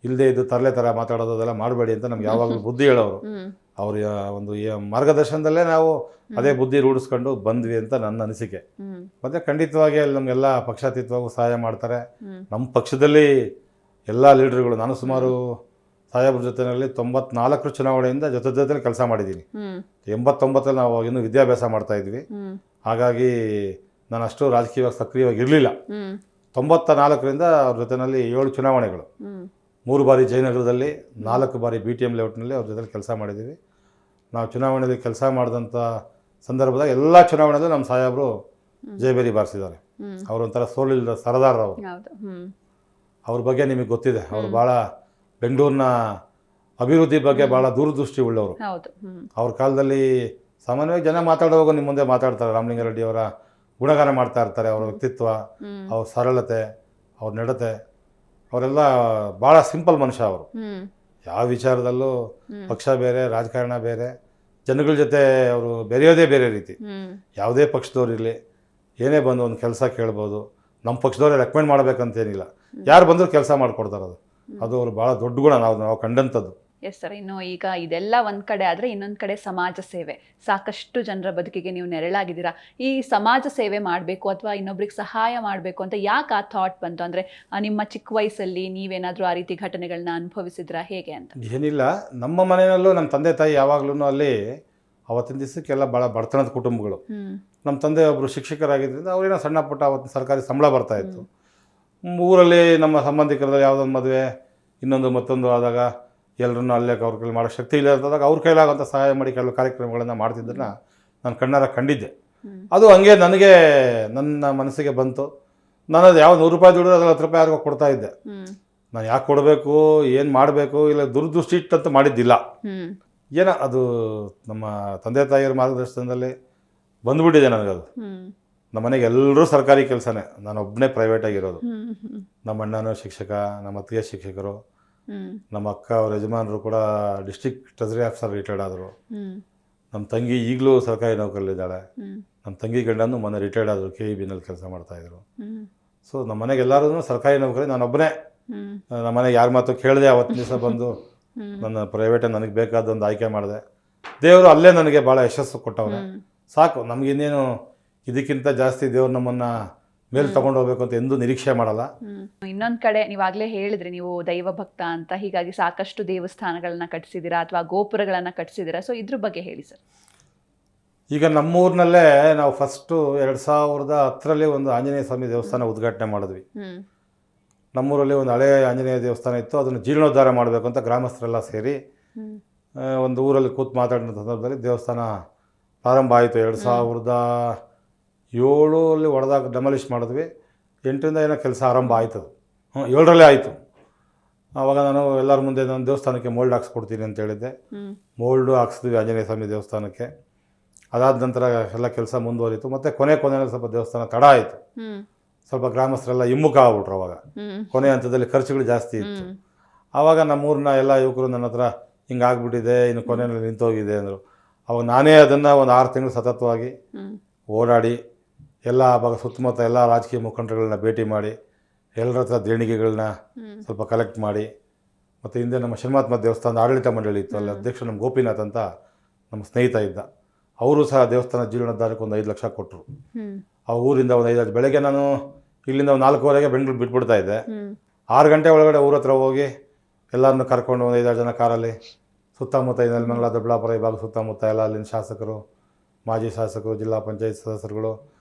ಇಲ್ಲದೆ ಇದು ತರಲೆ ಥರ ಮಾತಾಡೋದು ಅದೆಲ್ಲ ಮಾಡಬೇಡಿ ಅಂತ ನಮ್ಗೆ ಯಾವಾಗಲೂ ಬುದ್ಧಿ ಹೇಳೋರು. ಅವ್ರ ಒಂದು ಮಾರ್ಗದರ್ಶನದಲ್ಲೇ ನಾವು ಅದೇ ಬುದ್ಧಿ ರೂಢಿಸ್ಕೊಂಡು ಬಂದ್ವಿ ಅಂತ ನನ್ನ ಅನಿಸಿಕೆ. ಮತ್ತು ಖಂಡಿತವಾಗಿ ಅಲ್ಲಿ ನಮಗೆಲ್ಲ ಪಕ್ಷಾತೀತವಾಗೂ ಸಹಾಯ ಮಾಡ್ತಾರೆ. ನಮ್ಮ ಪಕ್ಷದಲ್ಲಿ ಎಲ್ಲ ಲೀಡರ್ಗಳು, ನಾನು ಸುಮಾರು ಸಾಹೇಬ್ರ ಜೊತೆಯಲ್ಲಿ 94 ಚುನಾವಣೆಯಿಂದ ಜೊತೆಲಿ ಕೆಲಸ ಮಾಡಿದ್ದೀನಿ. 89ರಲ್ಲಿ ನಾವು ಇನ್ನೂ ವಿದ್ಯಾಭ್ಯಾಸ ಮಾಡ್ತಾ ಇದ್ವಿ. ಹಾಗಾಗಿ ನಾನು ಅಷ್ಟು ರಾಜಕೀಯವಾಗಿ ಸಕ್ರಿಯವಾಗಿ ಇರಲಿಲ್ಲ. 94ರಿಂದ ಅವ್ರ ಜೊತೆಯಲ್ಲಿ 7 ಚುನಾವಣೆಗಳು, 3 ಬಾರಿ ಜಯನಗರದಲ್ಲಿ, 4 ಬಾರಿ BTM ಲೇಔಟ್ನಲ್ಲಿ ಅವ್ರ ಜೊತೆಲಿ ಕೆಲಸ ಮಾಡಿದ್ದೀವಿ. ನಾವು ಚುನಾವಣೆಯಲ್ಲಿ ಕೆಲಸ ಮಾಡಿದಂಥ ಸಂದರ್ಭದಾಗ ಎಲ್ಲ ಚುನಾವಣೆಯಲ್ಲೂ ನಮ್ಮ ಸಾಹೇಬರು ಜಯಬೇರಿ ಬಾರಿಸಿದ್ದಾರೆ. ಅವರೊಂಥರ ಸೋಲಿಲ್ಲದ ಸರದಾರ ಅವರು. ಅವ್ರ ಬಗ್ಗೆ ನಿಮಗೆ ಗೊತ್ತಿದೆ, ಅವರು ಭಾಳ ಬೆಂಗಳೂರಿನ ಅಭಿವೃದ್ಧಿ ಬಗ್ಗೆ ಭಾಳ ದೂರದೃಷ್ಟಿ ಉಳ್ಳವರು. ಅವ್ರ ಕಾಲದಲ್ಲಿ ಸಾಮಾನ್ಯವಾಗಿ ಜನ ಮಾತಾಡುವಾಗ ನಿಮ್ಮ ಮುಂದೆ ಮಾತಾಡ್ತಾರೆ. ರಾಮಲಿಂಗಾರೆಡ್ಡಿ ಅವರ ಗುಣಗಾನ ಮಾಡ್ತಾ ಇರ್ತಾರೆ. ಅವರ ವ್ಯಕ್ತಿತ್ವ, ಅವ್ರ ಸರಳತೆ, ಅವ್ರ ನಡತೆ, ಅವರೆಲ್ಲ ಭಾಳ ಸಿಂಪಲ್ ಮನುಷ್ಯ ಅವರು. ಯಾವ ವಿಚಾರದಲ್ಲೂ ಪಕ್ಷ ಬೇರೆ, ರಾಜಕಾರಣ ಬೇರೆ, ಜನಗಳ ಜೊತೆ ಅವರು ಬೆರೆಯೋದೇ ಬೇರೆ ರೀತಿ. ಯಾವುದೇ ಪಕ್ಷದವ್ರಿರಲಿ, ಏನೇ ಬಂದು ಒಂದು ಕೆಲಸ ಕೇಳ್ಬೋದು. ನಮ್ಮ ಪಕ್ಷದವರೇ ರೆಕಮೆಂಡ್ ಮಾಡಬೇಕಂತೇನಿಲ್ಲ, ಯಾರು ಬಂದರೂ ಕೆಲಸ ಮಾಡಿಕೊಡ್ತಾರೆ. ಅದು ಅವರು ಭಾಳ ದೊಡ್ಡ ಗುಣ ನಾವು ಕಂಡಂಥದ್ದು. ಎಸ್ ಸರ್, ಇನ್ನು ಈಗ ಇದೆಲ್ಲ ಒಂದು ಕಡೆ ಆದರೆ ಇನ್ನೊಂದು ಕಡೆ ಸಮಾಜ ಸೇವೆ, ಸಾಕಷ್ಟು ಜನರ ಬದುಕಿಗೆ ನೀವು ನೆರಳಾಗಿದ್ದೀರಾ. ಈ ಸಮಾಜ ಸೇವೆ ಮಾಡಬೇಕು ಅಥವಾ ಇನ್ನೊಬ್ರಿಗೆ ಸಹಾಯ ಮಾಡಬೇಕು ಅಂತ ಯಾಕೆ ಆ ಥಾಟ್ ಬಂತು? ಅಂದರೆ ನಿಮ್ಮ ಚಿಕ್ಕ ವಯಸ್ಸಲ್ಲಿ ನೀವೇನಾದರೂ ಆ ರೀತಿ ಘಟನೆಗಳನ್ನ ಅನುಭವಿಸಿದ್ರಾ, ಹೇಗೆ ಅಂತ? ಏನಿಲ್ಲ, ನಮ್ಮ ಮನೆಯಲ್ಲೂ ನಮ್ಮ ತಂದೆ ತಾಯಿ ಯಾವಾಗಲೂ ಅಲ್ಲಿ ಅವತ್ತಿನ ದಿವಸಕ್ಕೆಲ್ಲ ಭಾಳ ಬಡತನದ ಕುಟುಂಬಗಳು. ನಮ್ಮ ತಂದೆ ಒಬ್ಬರು ಶಿಕ್ಷಕರಾಗಿದ್ದರಿಂದ ಅವ್ರೇನೋ ಸಣ್ಣ ಪುಟ್ಟ ಅವತ್ತಿನ ಸರ್ಕಾರಿ ಸಂಬಳ ಬರ್ತಾಯಿತ್ತು. ಊರಲ್ಲಿ ನಮ್ಮ ಸಂಬಂಧಿಕರಲ್ಲಿ ಯಾವುದೊಂದು ಮದುವೆ ಇನ್ನೊಂದು ಮತ್ತೊಂದು ಆದಾಗ ಎಲ್ಲರನ್ನೂ ಅಲ್ಲೇ ಅವ್ರ ಕೈಲಿ ಮಾಡೋ ಶಕ್ತಿ ಇಲ್ಲ ಇರ್ತದಾಗ ಅವ್ರ ಕೈಲಾಗಂಥ ಸಹಾಯ ಮಾಡಿ ಕೆಲವು ಕಾರ್ಯಕ್ರಮಗಳನ್ನು ಮಾಡ್ತಿದ್ದನ್ನ ನಾನು ಕಣ್ಣಾರ ಕಂಡಿದ್ದೆ. ಅದು ಹಂಗೆ ನನಗೆ ನನ್ನ ಮನಸ್ಸಿಗೆ ಬಂತು. ನಾನು ಅದು ಯಾವ 100 ರೂಪಾಯಿ ದುಡಿದ್ರೆ ಅದ್ರಲ್ಲಿ 10 ರೂಪಾಯಿ ಯಾರಿಗೋ ಕೊಡ್ತಾ ಇದ್ದೆ. ನಾನು ಯಾಕೆ ಕೊಡಬೇಕು, ಏನು ಮಾಡಬೇಕು, ಇಲ್ಲ ದುರ್ದೃಷ್ಟಿ ಇಟ್ಟಂತ ಮಾಡಿದ್ದಿಲ್ಲ. ಏನೋ ಅದು ನಮ್ಮ ತಂದೆ ತಾಯಿಯರ ಮಾರ್ಗದರ್ಶನದಲ್ಲಿ ಬಂದುಬಿಟ್ಟಿದೆ ನನಗದು. ನಮ್ಮ ಮನೆಗೆ ಎಲ್ಲರೂ ಸರ್ಕಾರಿ ಕೆಲಸನೇ, ನಾನು ಒಬ್ಬನೇ ಪ್ರೈವೇಟಾಗಿರೋದು. ನಮ್ಮ ಅಣ್ಣನೂ ಶಿಕ್ಷಕ, ನಮ್ಮ ಅತ್ತಿಗೆ ಶಿಕ್ಷಕರು, ನಮ್ಮ ಅಕ್ಕ ಅವ್ರ ಯಜಮಾನರು ಕೂಡ ಡಿಸ್ಟ್ರಿಕ್ಟ್ ಟ್ರೆಜರಿ ಆಫೀಸರ್ ರಿಟೈರ್ಡ್ ಆದರು. ನಮ್ಮ ತಂಗಿ ಈಗಲೂ ಸರ್ಕಾರಿ ನೌಕರಲ್ಲಿದ್ದಾಳೆ. ನಮ್ಮ ತಂಗಿ ಗಂಡನೂ ಮೊನ್ನೆ ರಿಟೈರ್ಡ್ ಆದರು, KEBನಲ್ಲಿ ಕೆಲಸ ಮಾಡ್ತಾಯಿದ್ರು. ಸೊ ನಮ್ಮ ಮನೆಗೆ ಎಲ್ಲರೂ ಸರ್ಕಾರಿ ನೌಕರಿ, ನಾನೊಬ್ಬನೇ. ನಮ್ಮ ಮನೆಗೆ ಯಾರ ಮಾತು ಕೇಳಿದೆ, ಅವತ್ತಿನ ದಿವಸ ಬಂದು ನನ್ನ ಪ್ರೈವೇಟಾಗಿ ನನಗೆ ಬೇಕಾದೊಂದು ಆಯ್ಕೆ ಮಾಡಿದೆ. ದೇವರು ಅಲ್ಲೇ ನನಗೆ ಭಾಳ ಯಶಸ್ಸು ಕೊಟ್ಟವ್ರೆ. ಸಾಕು, ನಮಗಿನ್ನೇನು ಇದಕ್ಕಿಂತ ಜಾಸ್ತಿ ದೇವ್ರು ನಮ್ಮನ್ನು ಮೇಲೆ ತಗೊಂಡು ಹೋಗ್ಬೇಕು ಅಂತ ಎಂದೂ ನಿರೀಕ್ಷೆ ಮಾಡಲ್ಲ. ಇನ್ನೊಂದು ಕಡೆ ನೀವಾಗಲೇ ಹೇಳಿದ್ರಿ ನೀವು ದೈವ ಭಕ್ತ ಅಂತ, ಹೀಗಾಗಿ ಸಾಕಷ್ಟು ದೇವಸ್ಥಾನಗಳನ್ನ ಕಟ್ಟಿಸಿದ್ದೀರಾ ಅಥವಾ ಗೋಪುರಗಳನ್ನು ಕಟ್ಟಿಸಿದ್ದೀರಾ. ಸೊ ಇದ್ರ ಬಗ್ಗೆ ಹೇಳಿ ಸರ್. ಈಗ ನಮ್ಮೂರಿನಲ್ಲೇ ನಾವು ಫಸ್ಟು 2010ರಲ್ಲಿ ಒಂದು ಆಂಜನೇಯ ಸ್ವಾಮಿ ದೇವಸ್ಥಾನ ಉದ್ಘಾಟನೆ ಮಾಡಿದ್ವಿ. ನಮ್ಮೂರಲ್ಲಿ ಒಂದು ಹಳೆಯ ಆಂಜನೇಯ ದೇವಸ್ಥಾನ ಇತ್ತು, ಅದನ್ನು ಜೀರ್ಣೋದ್ಧಾರ ಮಾಡಬೇಕು ಅಂತ ಗ್ರಾಮಸ್ಥರೆಲ್ಲ ಸೇರಿ ಒಂದು ಊರಲ್ಲಿ ಕೂತು ಮಾತಾಡಿದ ಸಂದರ್ಭದಲ್ಲಿ ದೇವಸ್ಥಾನ ಪ್ರಾರಂಭ ಆಯಿತು. 2007 ಹೊಡೆದಾಗ ಡೆಮಾಲಿಷ್ ಮಾಡಿದ್ವಿ. 8ರಿಂದ ಏನೋ ಕೆಲಸ ಆರಂಭ ಆಯ್ತು. 7ರಲ್ಲೇ ಆಯಿತು. ಆವಾಗ ನಾನು ಎಲ್ಲರ ಮುಂದೆ ನಾನು ದೇವಸ್ಥಾನಕ್ಕೆ ಮೋಲ್ಡ್ ಹಾಕ್ಸ್ಕೊಡ್ತೀನಿ ಅಂತ ಹೇಳಿದ್ದೆ. ಮೋಲ್ಡು ಹಾಕ್ಸಿದ್ವಿ ಆಂಜನೇಯ ಸ್ವಾಮಿ ದೇವಸ್ಥಾನಕ್ಕೆ. ಅದಾದ ನಂತರ ಎಲ್ಲ ಕೆಲಸ ಮುಂದುವರಿತು. ಮತ್ತು ಕೊನೆಯಲ್ಲಿ ಸ್ವಲ್ಪ ದೇವಸ್ಥಾನ ತಡ ಆಯಿತು. ಸ್ವಲ್ಪ ಗ್ರಾಮಸ್ಥರೆಲ್ಲ ಹಿಮ್ಮುಖ ಆಗ್ಬಿಟ್ರು. ಅವಾಗ ಕೊನೆ ಹಂತದಲ್ಲಿ ಖರ್ಚುಗಳು ಜಾಸ್ತಿ ಇತ್ತು. ಆವಾಗ ನಮ್ಮೂರಿನ ಎಲ್ಲ ಯುವಕರು ನನ್ನ ಹತ್ರ ಹಿಂಗಾಗ್ಬಿಟ್ಟಿದೆ, ಇನ್ನು ಕೊನೆಯಲ್ಲಿ ನಿಂತೋಗಿದೆ ಅಂದರು. ಅವಾಗ ನಾನೇ ಅದನ್ನು ಒಂದು 6 ತಿಂಗಳು ಸತತವಾಗಿ ಓಡಾಡಿ ಎಲ್ಲ ಆವಾಗ ಸುತ್ತಮುತ್ತ ಎಲ್ಲ ರಾಜಕೀಯ ಮುಖಂಡರುಗಳನ್ನ ಭೇಟಿ ಮಾಡಿ ಎಲ್ಲರ ಹತ್ರ ದೇಣಿಗೆಗಳನ್ನ ಸ್ವಲ್ಪ ಕಲೆಕ್ಟ್ ಮಾಡಿ, ಮತ್ತು ಹಿಂದೆ ನಮ್ಮ ಶನಿಮಾತ್ಮ ದೇವಸ್ಥಾನದ ಆಡಳಿತ ಮಂಡಳಿ ಇತ್ತು, ಅಲ್ಲಿ ಅಧ್ಯಕ್ಷ ನಮ್ಮ ಗೋಪಿನಾಥ್ ಅಂತ ನಮ್ಮ ಸ್ನೇಹಿತ ಇದ್ದ. ಅವರು ಸಹ ದೇವಸ್ಥಾನ ಜೀರ್ಣೋದ್ಧಾರಕ್ಕೆ ಒಂದು 5 ಲಕ್ಷ ಕೊಟ್ಟರು. ಆ ಊರಿಂದ ಒಂದು 5 ಬೆಳಗ್ಗೆ ನಾನು ಇಲ್ಲಿಂದ ಒಂದು 4:15ಗೆ ಬೆಂಗಳೂರು ಬಿಟ್ಬಿಡ್ತಾ ಇದ್ದೆ. 6 ಗಂಟೆ ಒಳಗಡೆ ಊರ ಹತ್ರ ಹೋಗಿ ಎಲ್ಲರನ್ನು ಕರ್ಕೊಂಡು ಒಂದು 5-6 ಜನ ಕಾರಲ್ಲಿ ಸುತ್ತಮುತ್ತ ನೆಲಮಂಗಲ, ದೊಡ್ಡಬಳ್ಳಾಪುರ ಈ ಭಾಗ ಸುತ್ತಮುತ್ತ ಎಲ್ಲ ಅಲ್ಲಿನ ಶಾಸಕರು, ಮಾಜಿ ಶಾಸಕರು, ಜಿಲ್ಲಾ ಪಂಚಾಯತ್ ಸದಸ್ಯರುಗಳು,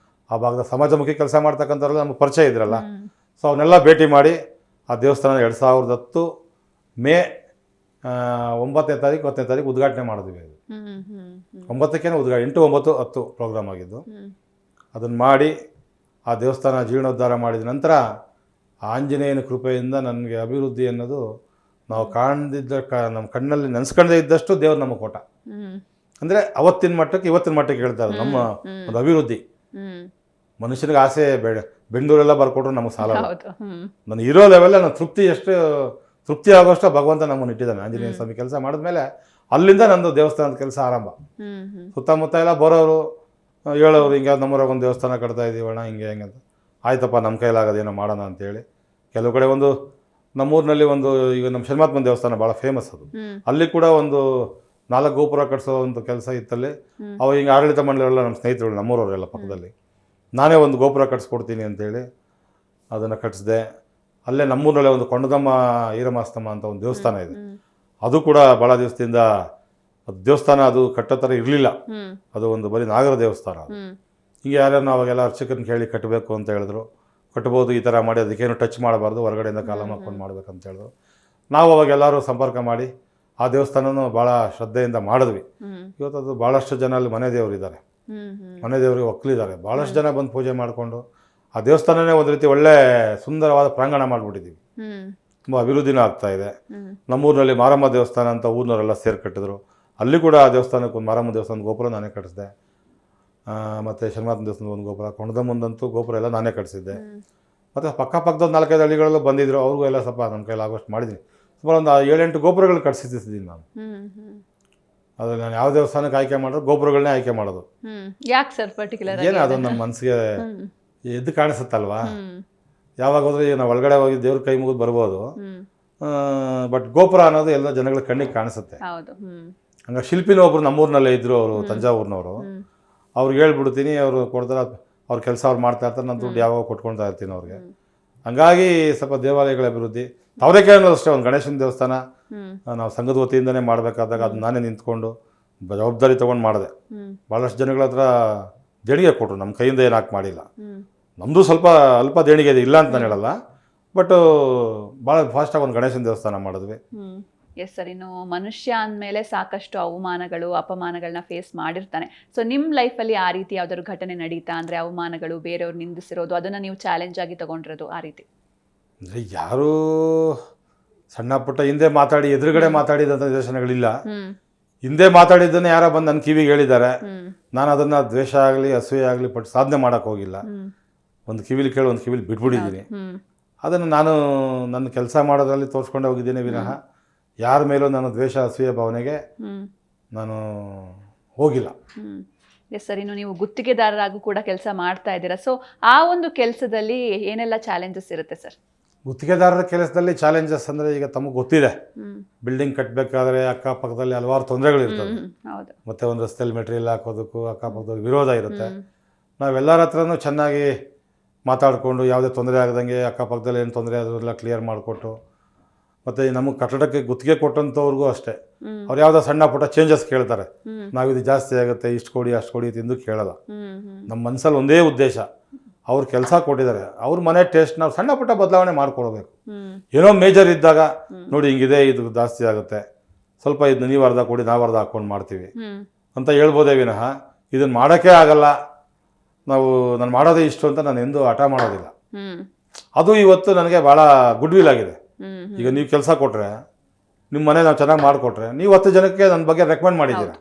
ಆ ಭಾಗದ ಸಮಾಜಮುಖಿ ಕೆಲಸ ಮಾಡ್ತಕ್ಕಂಥವ್ರೆಲ್ಲ ನಮ್ಗೆ ಪರಿಚಯ ಇದ್ರಲ್ಲ. ಸೊ ಅವನ್ನೆಲ್ಲ ಭೇಟಿ ಮಾಡಿ ಆ ದೇವಸ್ಥಾನ 2010 ಮೇ 9ನೇ ತಾರೀಕು 10ನೇ ತಾರೀಕು ಉದ್ಘಾಟನೆ ಮಾಡಿದ್ವಿ. 9ಕ್ಕೇನೋ ಉದ್ಘಾಟನೆ, 8, 9, 10 ಪ್ರೋಗ್ರಾಮ್ ಆಗಿದ್ದು. ಅದನ್ನು ಮಾಡಿ ಆ ದೇವಸ್ಥಾನ ಜೀರ್ಣೋದ್ಧಾರ ಮಾಡಿದ ನಂತರ ಆಂಜನೇಯನ ಕೃಪೆಯಿಂದ ನನಗೆ ಅಭಿವೃದ್ಧಿ ಅನ್ನೋದು ನಾವು ನಮ್ಮ ಕಣ್ಣಲ್ಲಿ ನೆನೆಸ್ಕೊಂಡೇ ಇದ್ದಷ್ಟು ದೇವ್ರು ನಮಗೆ ಕೊಟ್ಟ. ಅಂದರೆ ಅವತ್ತಿನ ಮಟ್ಟಕ್ಕೆ ಇವತ್ತಿನ ಮಟ್ಟಕ್ಕೆ ಹೇಳ್ತಾರೆ ನಮ್ಮ ಒಂದು ಅಭಿವೃದ್ಧಿ. ಮನುಷ್ಯನಿಗೆ ಆಸೆ ಬೆಂಗಳೂರೆಲ್ಲ ಬರ್ಕೊಟ್ರು ನಮಗೆ ಸಾಲ. ನಾನು ಇರೋ ಲೆವೆಲ್ಲ ನಾನು ತೃಪ್ತಿ ಆಗೋಷ್ಟು ಭಗವಂತ ನಮ್ಮನ್ನು ಇಟ್ಟಿದ್ದಾನೆ. ಆಂಜನೇಯ ಸ್ವಾಮಿ ಕೆಲಸ ಮಾಡಿದ್ಮೇಲೆ ಅಲ್ಲಿಂದ ನಂದು ದೇವಸ್ಥಾನದ ಕೆಲಸ ಆರಂಭ. ಸುತ್ತಮುತ್ತ ಎಲ್ಲ ಬರೋರು ಹೇಳೋರು, ಹಿಂಗೆ ನಮ್ಮೂರಾಗ ಒಂದು ದೇವಸ್ಥಾನ ಕಟ್ತಾ ಇದ್ದೀವಣ್ಣ, ಹಿಂಗೆ ಅಂತ. ಆಯ್ತಪ್ಪ, ನಮ್ಮ ಕೈಲಾಗೋದೇನೋ ಮಾಡೋಣ ಅಂತೇಳಿ ಕೆಲವು ಕಡೆ ಒಂದು ನಮ್ಮೂರಿನಲ್ಲಿ ಒಂದು ಈಗ ನಮ್ಮ ಶನಿಮಾತ್ಮನ ದೇವಸ್ಥಾನ ಭಾಳ ಫೇಮಸ್ ಅದು. ಅಲ್ಲಿ ಕೂಡ ಒಂದು 4 ಗೋಪುರ ಕಟ್ಸೋ ಒಂದು ಕೆಲಸ ಇತ್ತಲ್ಲಿ. ಅವು ಹಿಂಗೆ ಆಡಳಿತ ಮಂಡಳಿಯಲ್ಲ ನಮ್ಮ ಸ್ನೇಹಿತರು ನಮ್ಮೂರವರೆಲ್ಲ ಪಕ್ಕದಲ್ಲಿ. ನಾನೇ ಒಂದು ಗೋಪುರ ಕಟ್ಸ್ಕೊಡ್ತೀನಿ ಅಂತೇಳಿ ಅದನ್ನು ಕಟ್ಟಿಸಿದೆ. ಅಲ್ಲೇ ನಮ್ಮೂರಲ್ಲೇ ಒಂದು ಕೊಂಡದಮ್ಮ ಈರಮಾಸ್ತಮ್ಮ ಅಂತ ಒಂದು ದೇವಸ್ಥಾನ ಇದೆ. ಅದು ಕೂಡ ಭಾಳ ದಿವಸದಿಂದ ದೇವಸ್ಥಾನ ಅದು ಕಟ್ಟೋ ಥರ ಇರಲಿಲ್ಲ. ಅದು ಒಂದು ಬರೀ ನಾಗರ ದೇವಸ್ಥಾನ. ಹಿಂಗೆ ಯಾರ್ಯಾರು ಅವಾಗೆಲ್ಲ ಅರ್ಚಕರನ್ನ ಕೇಳಿ ಕಟ್ಟಬೇಕು ಅಂತ ಹೇಳಿದ್ರು. ಕಟ್ಬೋದು, ಈ ಥರ ಮಾಡಿ, ಅದಕ್ಕೇನು ಟಚ್ ಮಾಡಬಾರ್ದು, ಹೊರಗಡೆಯಿಂದ ಕಾಲಮ್ ಹಾಕ್ಕೊಂಡು ಮಾಡ್ಬೇಕಂತ ಹೇಳಿದ್ರು. ನಾವು ಅವಾಗೆಲ್ಲರೂ ಸಂಪರ್ಕ ಮಾಡಿ ಆ ದೇವಸ್ಥಾನನೂ ಭಾಳ ಶ್ರದ್ಧೆಯಿಂದ ಮಾಡಿದ್ವಿ. ಇವತ್ತು ಅದು ಭಾಳಷ್ಟು ಜನ ಅಲ್ಲಿ ಮನೆ ದೇವರಿದ್ದಾರೆ, ಮನೆ ದೇವರಿಗೆ ಒಕ್ಕಲಿದ್ದಾರೆ. ಭಾಳಷ್ಟು ಜನ ಬಂದು ಪೂಜೆ ಮಾಡಿಕೊಂಡು ಆ ದೇವಸ್ಥಾನನೇ ಒಂದು ರೀತಿ ಒಳ್ಳೆ ಸುಂದರವಾದ ಪ್ರಾಂಗಣ ಮಾಡಿಬಿಟ್ಟಿದ್ದೀವಿ. ತುಂಬ ಅಭಿವೃದ್ಧಿನೂ ಆಗ್ತಾ ಇದೆ. ನಮ್ಮೂರಿನಲ್ಲಿ ಮಾರಮ್ಮ ದೇವಸ್ಥಾನ ಅಂತ ಊರಿನವರೆಲ್ಲ ಸೇರಿ ಕಟ್ಟಿದ್ರು. ಅಲ್ಲಿ ಕೂಡ ಆ ದೇವಸ್ಥಾನಕ್ಕೆ ಒಂದು ಮಾರಮ್ಮ ದೇವಸ್ಥಾನದ ಗೋಪುರ ನಾನೇ ಕಟ್ಟಿಸಿದೆ. ಮತ್ತು ಶನಿಮಾತ್ಮ ದೇವಸ್ಥಾನದ ಒಂದು ಗೋಪುರ, ಕೊಂಡದಮ್ಮಂದಂತೂ ಗೋಪುರ ಎಲ್ಲ ನಾನೇ ಕಟ್ಟಿಸಿದ್ದೆ. ಮತ್ತು ಪಕ್ಕದ 4-5 ಹಳ್ಳಿಗಳಲ್ಲೂ ಬಂದಿದ್ರು, ಅವ್ರಿಗೂ ಎಲ್ಲ ಸ್ವಲ್ಪ ನನ್ನ ಕೈಲಾಗೋಷ್ಟು ಮಾಡಿದ್ದೀನಿ. ಸುಮಾರು ಒಂದು 7-8 ಗೋಪುರಗಳು ಕಟ್ಟಿಸಿದ್ದೀನಿ ನಾನು. ಅದು ನಾನು ಯಾವ ದೇವಸ್ಥಾನಕ್ಕೆ ಆಯ್ಕೆ ಮಾಡಿದ್ರು ಗೋಪುರಗಳನ್ನೇ ಆಯ್ಕೆ ಮಾಡೋದು. ಯಾಕೆ ಸರ್ ಪರ್ಟಿಕ್ಯುಲರ್? ಏನು ಅದು ನಮ್ಮ ಮನಸ್ಸಿಗೆ ಎದ್ದು ಕಾಣಿಸುತ್ತಲ್ವಾ. ಯಾವಾಗ ಹೋದ್ರೆ ಈಗ ನಾವು ಒಳಗಡೆ ಹೋಗಿ ದೇವ್ರ ಕೈ ಮುಗಿದು ಬರ್ಬೋದು, ಬಟ್ ಗೋಪುರ ಅನ್ನೋದು ಎಲ್ಲ ಜನಗಳ ಕಣ್ಣಿಗೆ ಕಾಣಿಸುತ್ತೆ. ಹಂಗ ಶಿಲ್ಪಿನೂ ಒಬ್ರು ನಮ್ಮೂರಿನಲ್ಲೇ ಇದ್ರು, ಅವರು ತಂಜಾವೂರಿನವರು. ಅವ್ರಿಗೆ ಹೇಳ್ಬಿಡ್ತೀನಿ, ಅವರು ಕೊಡ್ತಾರೆ, ಅವ್ರ ಕೆಲಸ ಅವ್ರು ಮಾಡ್ತಾ ಇರ್ತಾರೆ, ನಾನು ದುಡ್ಡು ಯಾವಾಗ ಕೊಟ್ಕೊಳ್ತಾ ಇರ್ತೀನಿ ಅವ್ರಿಗೆ. ಹಂಗಾಗಿ ಸ್ವಲ್ಪ ದೇವಾಲಯಗಳ ಅಭಿವೃದ್ಧಿ. ತಾವರೆಕೆರೆ ಅನ್ನೋದು ಅಷ್ಟೇ, ಒಂದು ಗಣೇಶನ ದೇವಸ್ಥಾನ ನಾವು ಸಂಘದ ವತಿಯಿಂದನೇ ಮಾಡಬೇಕಾದಾಗ ಅದು ನಾನೇ ನಿಂತ್ಕೊಂಡು ಜವಾಬ್ದಾರಿ ತೊಗೊಂಡು ಮಾಡಿದೆ. ಭಾಳಷ್ಟು ಜನಗಳ ಹತ್ರ ದೇಣಿಗೆ ಕೊಟ್ಟರು, ನಮ್ಮ ಕೈಯಿಂದ ಏನು ಹಾಕಿ ಮಾಡಿಲ್ಲ. ನಮ್ಮದು ಸ್ವಲ್ಪ ಅಲ್ಪ ದೇಣಿಗೆ ಇದೆ, ಇಲ್ಲ ಅಂತ ನಾನು ಹೇಳಲ್ಲ, ಬಟ್ ಭಾಳ ಫಾಸ್ಟಾಗಿ ಒಂದು ಗಣೇಶನ ದೇವಸ್ಥಾನ ಮಾಡಿದ್ವಿ. Yes sir. ಇನ್ನು ಮನುಷ್ಯ ಅಂದಮೇಲೆ ಸಾಕಷ್ಟು ಅವಮಾನಗಳು, ಅಪಮಾನಗಳನ್ನ ಫೇಸ್ ಮಾಡಿರ್ತಾನೆ. ಸೊ ನಿಮ್ಮ ಲೈಫಲ್ಲಿ ಆ ರೀತಿ ಯಾವ್ದಾದ್ರು ಘಟನೆ ನಡೀತಾ? ಅಂದರೆ ಅವಮಾನಗಳು, ಬೇರೆಯವ್ರು ನಿಂದಿಸಿರೋದು, ಅದನ್ನು ನೀವು ಚಾಲೆಂಜ್ ಆಗಿ ತೊಗೊಂಡಿರೋದು ಆ ರೀತಿ? ಅಂದರೆ ಯಾರೂ ಸಣ್ಣ ಪುಟ್ಟ ಹಿಂದೆ ಮಾತಾಡಿ ಎದುರುಗಡೆ ಮಾತಾಡಿದಂಥ ನಿದರ್ಶನಗಳಿಲ್ಲ. ಹಿಂದೆ ಮಾತಾಡಿದ್ದನ್ನೇ ಯಾರೋ ಬಂದು ನನ್ನ ಕಿವಿಗೆ ಹೇಳಿದ್ದಾರೆ. ನಾನು ಅದನ್ನು ದ್ವೇಷ ಆಗಲಿ ಅಸೂಯೆ ಆಗಲಿ ಪಟ್ಟು ಸಾಧನೆ ಮಾಡೋಕ್ಕೆ ಹೋಗಿಲ್ಲ. ಒಂದು ಕಿವಿಲಿ ಕೇಳಿ ಒಂದು ಕಿವಿಲಿ ಬಿಟ್ಬಿಟ್ಟಿದ್ದೀನಿ. ಅದನ್ನು ನಾನು ನನ್ನ ಕೆಲಸ ಮಾಡೋದ್ರಲ್ಲಿ ತೋರಿಸ್ಕೊಂಡೇ ಹೋಗಿದ್ದೀನಿ ವಿನಃ ಯಾರ ಮೇಲೂ ನಾನು ದ್ವೇಷ ಅಸೂಯೆ ಭಾವನೆಗೆ ನಾನು ಹೋಗಿಲ್ಲ. Yes sir. ಇನ್ನು ನೀವು ಗುತ್ತಿಗೆದಾರರಾಗೂ ಕೂಡ ಕೆಲಸ ಮಾಡ್ತಾ ಇದ್ದೀರಾ. ಸೊ ಆ ಒಂದು ಕೆಲಸದಲ್ಲಿ ಏನೆಲ್ಲ ಚಾಲೆಂಜಸ್ ಇರುತ್ತೆ ಸರ್? ಗುತ್ತಿಗೆದಾರರ ಕೆಲಸದಲ್ಲಿ ಚಾಲೆಂಜಸ್ ಅಂದರೆ, ಈಗ ತಮಗೆ ಗೊತ್ತಿದೆ, ಬಿಲ್ಡಿಂಗ್ ಕಟ್ಟಬೇಕಾದ್ರೆ ಅಕ್ಕಪಕ್ಕದಲ್ಲಿ ಹಲವಾರು ತೊಂದರೆಗಳಿರ್ತವೆ. ಮತ್ತು ಒಂದು ರಸ್ತೆಯಲ್ಲಿ ಮೆಟೀರಿಯಲ್ ಹಾಕೋದಕ್ಕೂ ಅಕ್ಕಪಕ್ಕದಲ್ಲಿ ವಿರೋಧ ಇರುತ್ತೆ. ನಾವೆಲ್ಲರ ಹತ್ರನೂ ಚೆನ್ನಾಗಿ ಮಾತಾಡಿಕೊಂಡು ಯಾವುದೇ ತೊಂದರೆ ಆಗದಂಗೆ ಅಕ್ಕಪಕ್ಕದಲ್ಲಿ ಏನು ತೊಂದರೆ ಆದ್ರೆಲ್ಲ ಕ್ಲಿಯರ್ ಮಾಡಿಕೊಟ್ಟು, ಮತ್ತು ನಮಗೆ ಕಟ್ಟಡಕ್ಕೆ ಗುತ್ತಿಗೆ ಕೊಟ್ಟಂಥವ್ರಿಗೂ ಅಷ್ಟೇ ಅವ್ರು ಯಾವುದೋ ಸಣ್ಣ ಪುಟ್ಟ ಚೇಂಜಸ್ ಕೇಳ್ತಾರೆ. ನಾವಿದು ಜಾಸ್ತಿ ಆಗುತ್ತೆ, ಇಷ್ಟು ಕೊಡಿ ಅಷ್ಟು ಕೊಡಿ ತಿಂದು ಕೇಳಲ್ಲ. ನಮ್ಮ ಮನಸ್ಸಲ್ಲಿ ಒಂದೇ ಉದ್ದೇಶ, ಅವ್ರು ಕೆಲಸ ಕೊಟ್ಟಿದ್ದಾರೆ, ಅವ್ರ ಮನೆ ಟೇಸ್ಟ್ ನಾವು ಸಣ್ಣ ಪುಟ್ಟ ಬದಲಾವಣೆ ಮಾಡ್ಕೊಡ್ಬೇಕು. ಏನೋ ಮೇಜರ್ ಇದ್ದಾಗ ನೋಡಿ ಹಿಂಗಿದೆ, ಇದು ಜಾಸ್ತಿ ಆಗುತ್ತೆ, ಸ್ವಲ್ಪ ಇದನ್ನ ನೀವು ಅರ್ಧ ಕೊಡಿ, ನಾವು ಅರ್ಧ ಹಾಕ್ಕೊಂಡು ಮಾಡ್ತೀವಿ ಅಂತ ಹೇಳ್ಬೋದೇ ವಿನಃ ಇದನ್ನು ಮಾಡೋಕ್ಕೆ ಆಗಲ್ಲ, ನಾನು ಮಾಡೋದೇ ಇಷ್ಟು ಅಂತ ನಾನು ಎಂದೂ ಹಠ ಮಾಡೋದಿಲ್ಲ. ಅದು ಇವತ್ತು ನನಗೆ ಭಾಳ ಗುಡ್ ವಿಲ್ ಆಗಿದೆ. ಈಗ ನೀವು ಕೆಲಸ ಕೊಟ್ಟರೆ, ನಿಮ್ಮ ಮನೆ ನಾವು ಚೆನ್ನಾಗಿ ಮಾಡಿಕೊಟ್ರೆ, ನೀವು 10 ಜನಕ್ಕೆ ನನ್ನ ಬಗ್ಗೆ ರೆಕಮೆಂಡ್ ಮಾಡಿದ್ದೀರ.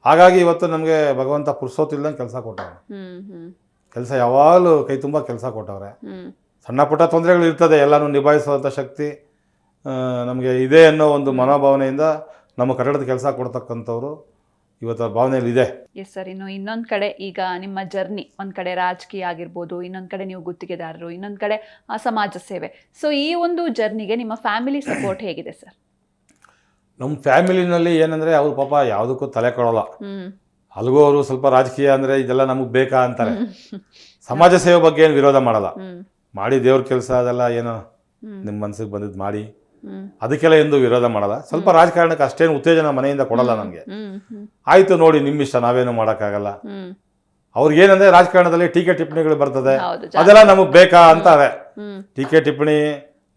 ಹಾಗಾಗಿ ಇವತ್ತು ನಮಗೆ ಭಗವಂತ ಪುರ್ಸೋತಿಲ್ದಂಗೆ ಕೆಲಸ ಕೊಟ್ಟವ್ರೆ. ಕೆಲಸ ಯಾವಾಗಲೂ ಕೈ ತುಂಬ ಕೆಲಸ ಕೊಟ್ಟವ್ರೆ. ಸಣ್ಣ ಪುಟ್ಟ ತೊಂದರೆಗಳು ಇರ್ತದೆ, ಎಲ್ಲನೂ ನಿಭಾಯಿಸುವಂಥ ಶಕ್ತಿ ನಮಗೆ ಇದೆ ಅನ್ನೋ ಒಂದು ಮನೋಭಾವನೆಯಿಂದ ನಮ್ಮ ಕಟ್ಟಡದ ಕೆಲಸ ಕೊಡ್ತಕ್ಕಂಥವ್ರು ಇವತ್ತು ಆ ಭಾವನೆಯಲ್ಲಿ ಇದೆ. Yes sir. ಇನ್ನು ಇನ್ನೊಂದು ಕಡೆ ಈಗ ನಿಮ್ಮ ಜರ್ನಿ, ಒಂದು ಕಡೆ ರಾಜಕೀಯ ಆಗಿರ್ಬೋದು, ಇನ್ನೊಂದು ಕಡೆ ನೀವು ಗುತ್ತಿಗೆದಾರರು, ಇನ್ನೊಂದು ಕಡೆ ಸಮಾಜ ಸೇವೆ. ಸೊ ಈ ಒಂದು ಜರ್ನಿಗೆ ನಿಮ್ಮ ಫ್ಯಾಮಿಲಿ ಸಪೋರ್ಟ್ ಹೇಗಿದೆ ಸರ್? ನಮ್ಮ ಫ್ಯಾಮಿಲಿನಲ್ಲಿ ಏನಂದರೆ ಅವ್ರ ಪಾಪ ಯಾವುದಕ್ಕೂ ತಲೆ ಕೊಡೋಲ್ಲ. ಅಲ್ಗೂ ಅವರು ಸ್ವಲ್ಪ ರಾಜಕೀಯ ಅಂದರೆ ಇದೆಲ್ಲ ನಮಗೆ ಬೇಕಾ ಅಂತಾರೆ. ಸಮಾಜ ಸೇವೆ ಬಗ್ಗೆ ಏನು ವಿರೋಧ ಮಾಡಲ್ಲ. ಮಾಡಿ ದೇವ್ರ ಕೆಲಸ ಅದೆಲ್ಲ ಏನೋ ನಿಮ್ಮ ಮನಸ್ಸಿಗೆ ಬಂದಿದ್ದು ಮಾಡಿ, ಅದಕ್ಕೆಲ್ಲ ಎಂದು ವಿರೋಧ ಮಾಡಲ್ಲ. ಸ್ವಲ್ಪ ರಾಜಕಾರಣಕ್ಕೆ ಅಷ್ಟೇನು ಉತ್ತೇಜನ ಮನೆಯಿಂದ ಕೊಡಲ್ಲ ನನಗೆ. ಆಯಿತು ನೋಡಿ, ನಿಮ್ಮ ಇಷ್ಟ, ನಾವೇನು ಮಾಡೋಕ್ಕಾಗಲ್ಲ. ಅವ್ರಿಗೇನಂದ್ರೆ ರಾಜಕಾರಣದಲ್ಲಿ ಟೀಕೆ ಟಿಪ್ಪಣಿಗಳು ಬರ್ತದೆ, ಅದೆಲ್ಲ ನಮಗೆ ಬೇಕಾ ಅಂತಾರೆ. ಟೀಕೆ ಟಿಪ್ಪಣಿ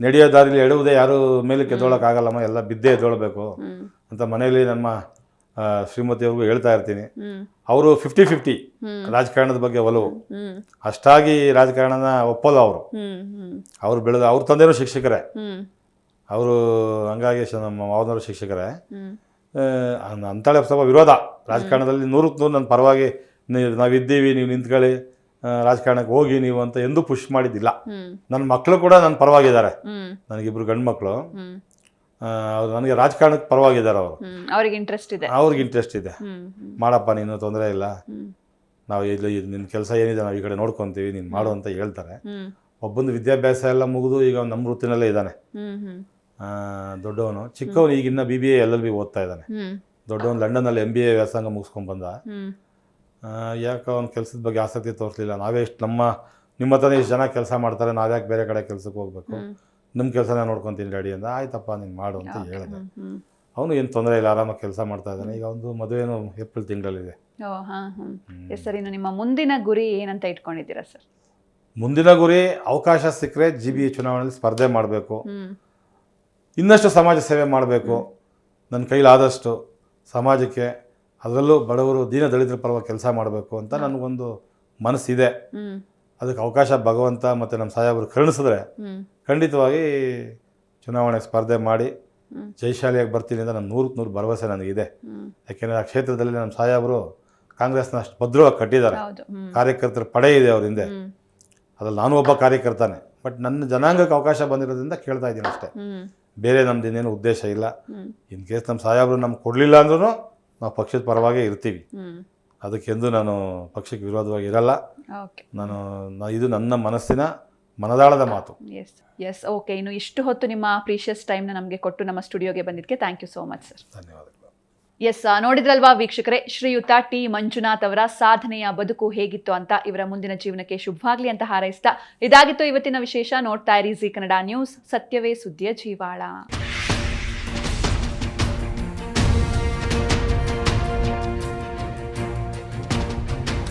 ನಡೆಯೋ ದಾರಿಲಿ ಎಡುವುದೇ, ಯಾರು ಮೇಲಕ್ಕೆ ಎದ್ದೊಳಕ್ಕಾಗಲ್ಲಮ್ಮ, ಎಲ್ಲ ಬಿದ್ದೇ ಎದ್ದೊಳ್ಬೇಕು ಅಂತ ಮನೆಯಲ್ಲಿ ನಮ್ಮ ಶ್ರೀಮತಿಯವ್ರಿಗೂ ಹೇಳ್ತಾ ಇರ್ತೀನಿ. ಅವರು 50-50 ರಾಜಕಾರಣದ ಬಗ್ಗೆ ಒಲವು. ಅಷ್ಟಾಗಿ ರಾಜಕಾರಣನ ಒಪ್ಪಲ್ಲ ಅವರು. ಅವ್ರ ತಂದೆನೂ ಶಿಕ್ಷಕರೇ, ಅವರು ಹಂಗಾಗಿ ನಮ್ಮ ಮಾವನವರು ಶಿಕ್ಷಕರೇ. ಅಂತಾಳೆ ಸ್ವಲ್ಪ ವಿರೋಧ ರಾಜಕಾರಣದಲ್ಲಿ 100ಕ್ಕೆ 100 ನನ್ನ ಪರವಾಗಿ ನಾವಿದ್ದೀವಿ, ನೀವು ನಿಂತ್ಕೊಳ್ಳಿ, ರಾಜಕಾರಣಕ್ಕೆ ಹೋಗಿ ನೀವು ಅಂತ ಎಂದೂ ಪುಷ್ ಮಾಡಿದ್ದಿಲ್ಲ. ನನ್ನ ಮಕ್ಕಳು ಕೂಡ ನನ್ನ ಪರವಾಗಿದ್ದಾರೆ. ನನಗಿಬ್ರು ಗಂಡು ಮಕ್ಕಳು, ಅವ್ರು ನನಗೆ ರಾಜಕಾರಣಕ್ಕೆ ಪರವಾಗಿದ್ದಾರೆ. ಅವ್ರಿಗೆ ಇಂಟ್ರೆಸ್ಟ್ ಇದೆ. ಮಾಡಪ್ಪ, ನೀನು ತೊಂದರೆ ಇಲ್ಲ, ನಾವು ಇಲ್ಲಿ ನಿನ್ನ ಕೆಲಸ ಏನಿದೆ ನಾವು ಈ ಕಡೆ ನೋಡ್ಕೊತೀವಿ, ನೀನು ಮಾಡು ಅಂತ ಹೇಳ್ತಾರೆ. ಒಬ್ಬಂದು ವಿದ್ಯಾಭ್ಯಾಸ ಎಲ್ಲ ಮುಗಿದು ಈಗ ನಮ್ಮ ವೃತ್ತಿನಲ್ಲೇ ಇದ್ದಾನೆ ದೊಡ್ಡವನು. ಚಿಕ್ಕವನು ಈಗಿನ್ನ BBA LLB ಓದ್ತಾ ಇದ್ದಾನೆ. ದೊಡ್ಡವನು ಲಂಡನ್ನಲ್ಲಿ MBA ವ್ಯಾಸಂಗ ಮುಗಿಸ್ಕೊಂಡು ಬಂದ. ಯಾಕೆ ಅವ್ನ ಕೆಲಸದ ಬಗ್ಗೆ ಆಸಕ್ತಿ ತೋರಿಸಲಿಲ್ಲ. ನಾವೇ ಇಷ್ಟು ನಿಮ್ಮ ಹತ್ರನೇ ಇಷ್ಟು ಜನ ಕೆಲಸ ಮಾಡ್ತಾರೆ, ನಾವ್ಯಾಕೆ ಬೇರೆ ಕಡೆ ಕೆಲಸಕ್ಕೆ ಹೋಗ್ಬೇಕು, ನಿಮ್ಮ ಕೆಲಸನೇ ನೋಡ್ಕೊತೀನಿ ಡ್ಯಾಡಿ ಅಂದ. ಆಯ್ತಪ್ಪ ನೀನು ಮಾಡು ಅಂತ ಹೇಳಿದೆ. ಅವನು ಏನು ತೊಂದರೆ ಇಲ್ಲ, ಆರಾಮಾಗಿ ಕೆಲಸ ಮಾಡ್ತಾ ಇದ್ದಾನೆ. ಈಗ ಒಂದು ಮದುವೆನೂ ಏಪ್ರಿಲ್ ತಿಂಗಳಲ್ಲಿದೆ. ಸರ್, ಇನ್ನು ನಿಮ್ಮ ಮುಂದಿನ ಗುರಿ ಏನಂತ ಇಟ್ಕೊಂಡಿದ್ದೀರಾ ಸರ್? ಮುಂದಿನ ಗುರಿ ಅವಕಾಶ ಸಿಕ್ಕರೆ GB ಚುನಾವಣೆಯಲ್ಲಿ ಸ್ಪರ್ಧೆ ಮಾಡಬೇಕು, ಇನ್ನಷ್ಟು ಸಮಾಜ ಸೇವೆ ಮಾಡಬೇಕು, ನನ್ನ ಕೈಲಾದಷ್ಟು ಸಮಾಜಕ್ಕೆ, ಅದರಲ್ಲೂ ಬಡವರು ದೀನ ದಲಿತರ ಪರವಾಗಿ ಕೆಲಸ ಮಾಡಬೇಕು ಅಂತ ನನಗೊಂದು ಮನಸ್ಸಿದೆ. ಅದಕ್ಕೆ ಅವಕಾಶ ಭಗವಂತ ಮತ್ತು ನಮ್ಮ ಸಾಹೇಬರು ಕರುಣಿಸಿದ್ರೆ ಖಂಡಿತವಾಗಿ ಚುನಾವಣೆ ಸ್ಪರ್ಧೆ ಮಾಡಿ ಜಯಶಾಲಿಯಾಗಿ ಬರ್ತೀನಿ ಅಂತ ನನ್ನ 100ಕ್ಕೆ 100 ಭರವಸೆ ನನಗಿದೆ. ಯಾಕೆಂದರೆ ಆ ಕ್ಷೇತ್ರದಲ್ಲಿ ನಮ್ಮ ಸಾಹೇಬರು ಕಾಂಗ್ರೆಸ್ನ ಅಷ್ಟು ಭದ್ರವಾಗಿ ಕಟ್ಟಿದ್ದಾರೆ. ಕಾರ್ಯಕರ್ತರ ಪಡೆ ಇದೆ ಅವ್ರ ಹಿಂದೆ. ಅದ್ರಲ್ಲಿ ನಾನು ಒಬ್ಬ ಕಾರ್ಯಕರ್ತಾನೆ. ಬಟ್ ನನ್ನ ಜನಾಂಗಕ್ಕೆ ಅವಕಾಶ ಬಂದಿರೋದ್ರಿಂದ ಕೇಳ್ತಾ ಇದ್ದೀನಿ ಅಷ್ಟೇ, ಬೇರೆ ನಮ್ದು ಇನ್ನೇನು ಉದ್ದೇಶ ಇಲ್ಲ. ಇನ್ ಕೇಸ್ ನಮ್ಮ ಸಾಹೇಬರು ನಮ್ಗೆ ಕೊಡಲಿಲ್ಲ ಅಂದ್ರೂ ನಾವು ಪಕ್ಷದ ಪರವಾಗೇ ಇರ್ತೀವಿ. ಅದಕ್ಕೆಂದು ನಾನು ಪಕ್ಷಕ್ಕೆ ವಿರೋಧವಾಗಿ ಇರಲ್ಲ. ಇದು ನನ್ನ ಮನಸ್ಸಿನ ಮನದಾಳದ ಮಾತು. Yes okay. ಇನ್ನು ಇಷ್ಟು ಹೊತ್ತು ನಿಮ್ಮ ಪ್ರೀಷಿಯಸ್ ಟೈಮ್ನ ನಮಗೆ ಕೊಟ್ಟು ನಮ್ಮ ಸ್ಟುಡಿಯೋಗೆ ಬಂದಿದ್ದಕ್ಕೆ thank you so much sir. ಧನ್ಯವಾದಗಳು. ಎಸ್, ನೋಡಿದ್ರಲ್ವಾ ವೀಕ್ಷಕರೇ, ಶ್ರೀಯುತ T. ಮಂಜುನಾಥ್ ಅವರ ಸಾಧನೆಯ ಬದುಕು ಹೇಗಿತ್ತು ಅಂತ. ಇವರ ಮುಂದಿನ ಜೀವನಕ್ಕೆ ಶುಭವಾಗಲಿ ಅಂತ ಹಾರೈಸ್ತಾ ಇದಾಗಿತ್ತು ಇವತ್ತಿನ ವಿಶೇಷ. ನೋಡ್ತಾ ಇರಿ ಜೀ ಕನ್ನಡ ನ್ಯೂಸ್, ಸತ್ಯವೇ ಸುದ್ದಿಯ ಜೀವಾಳ.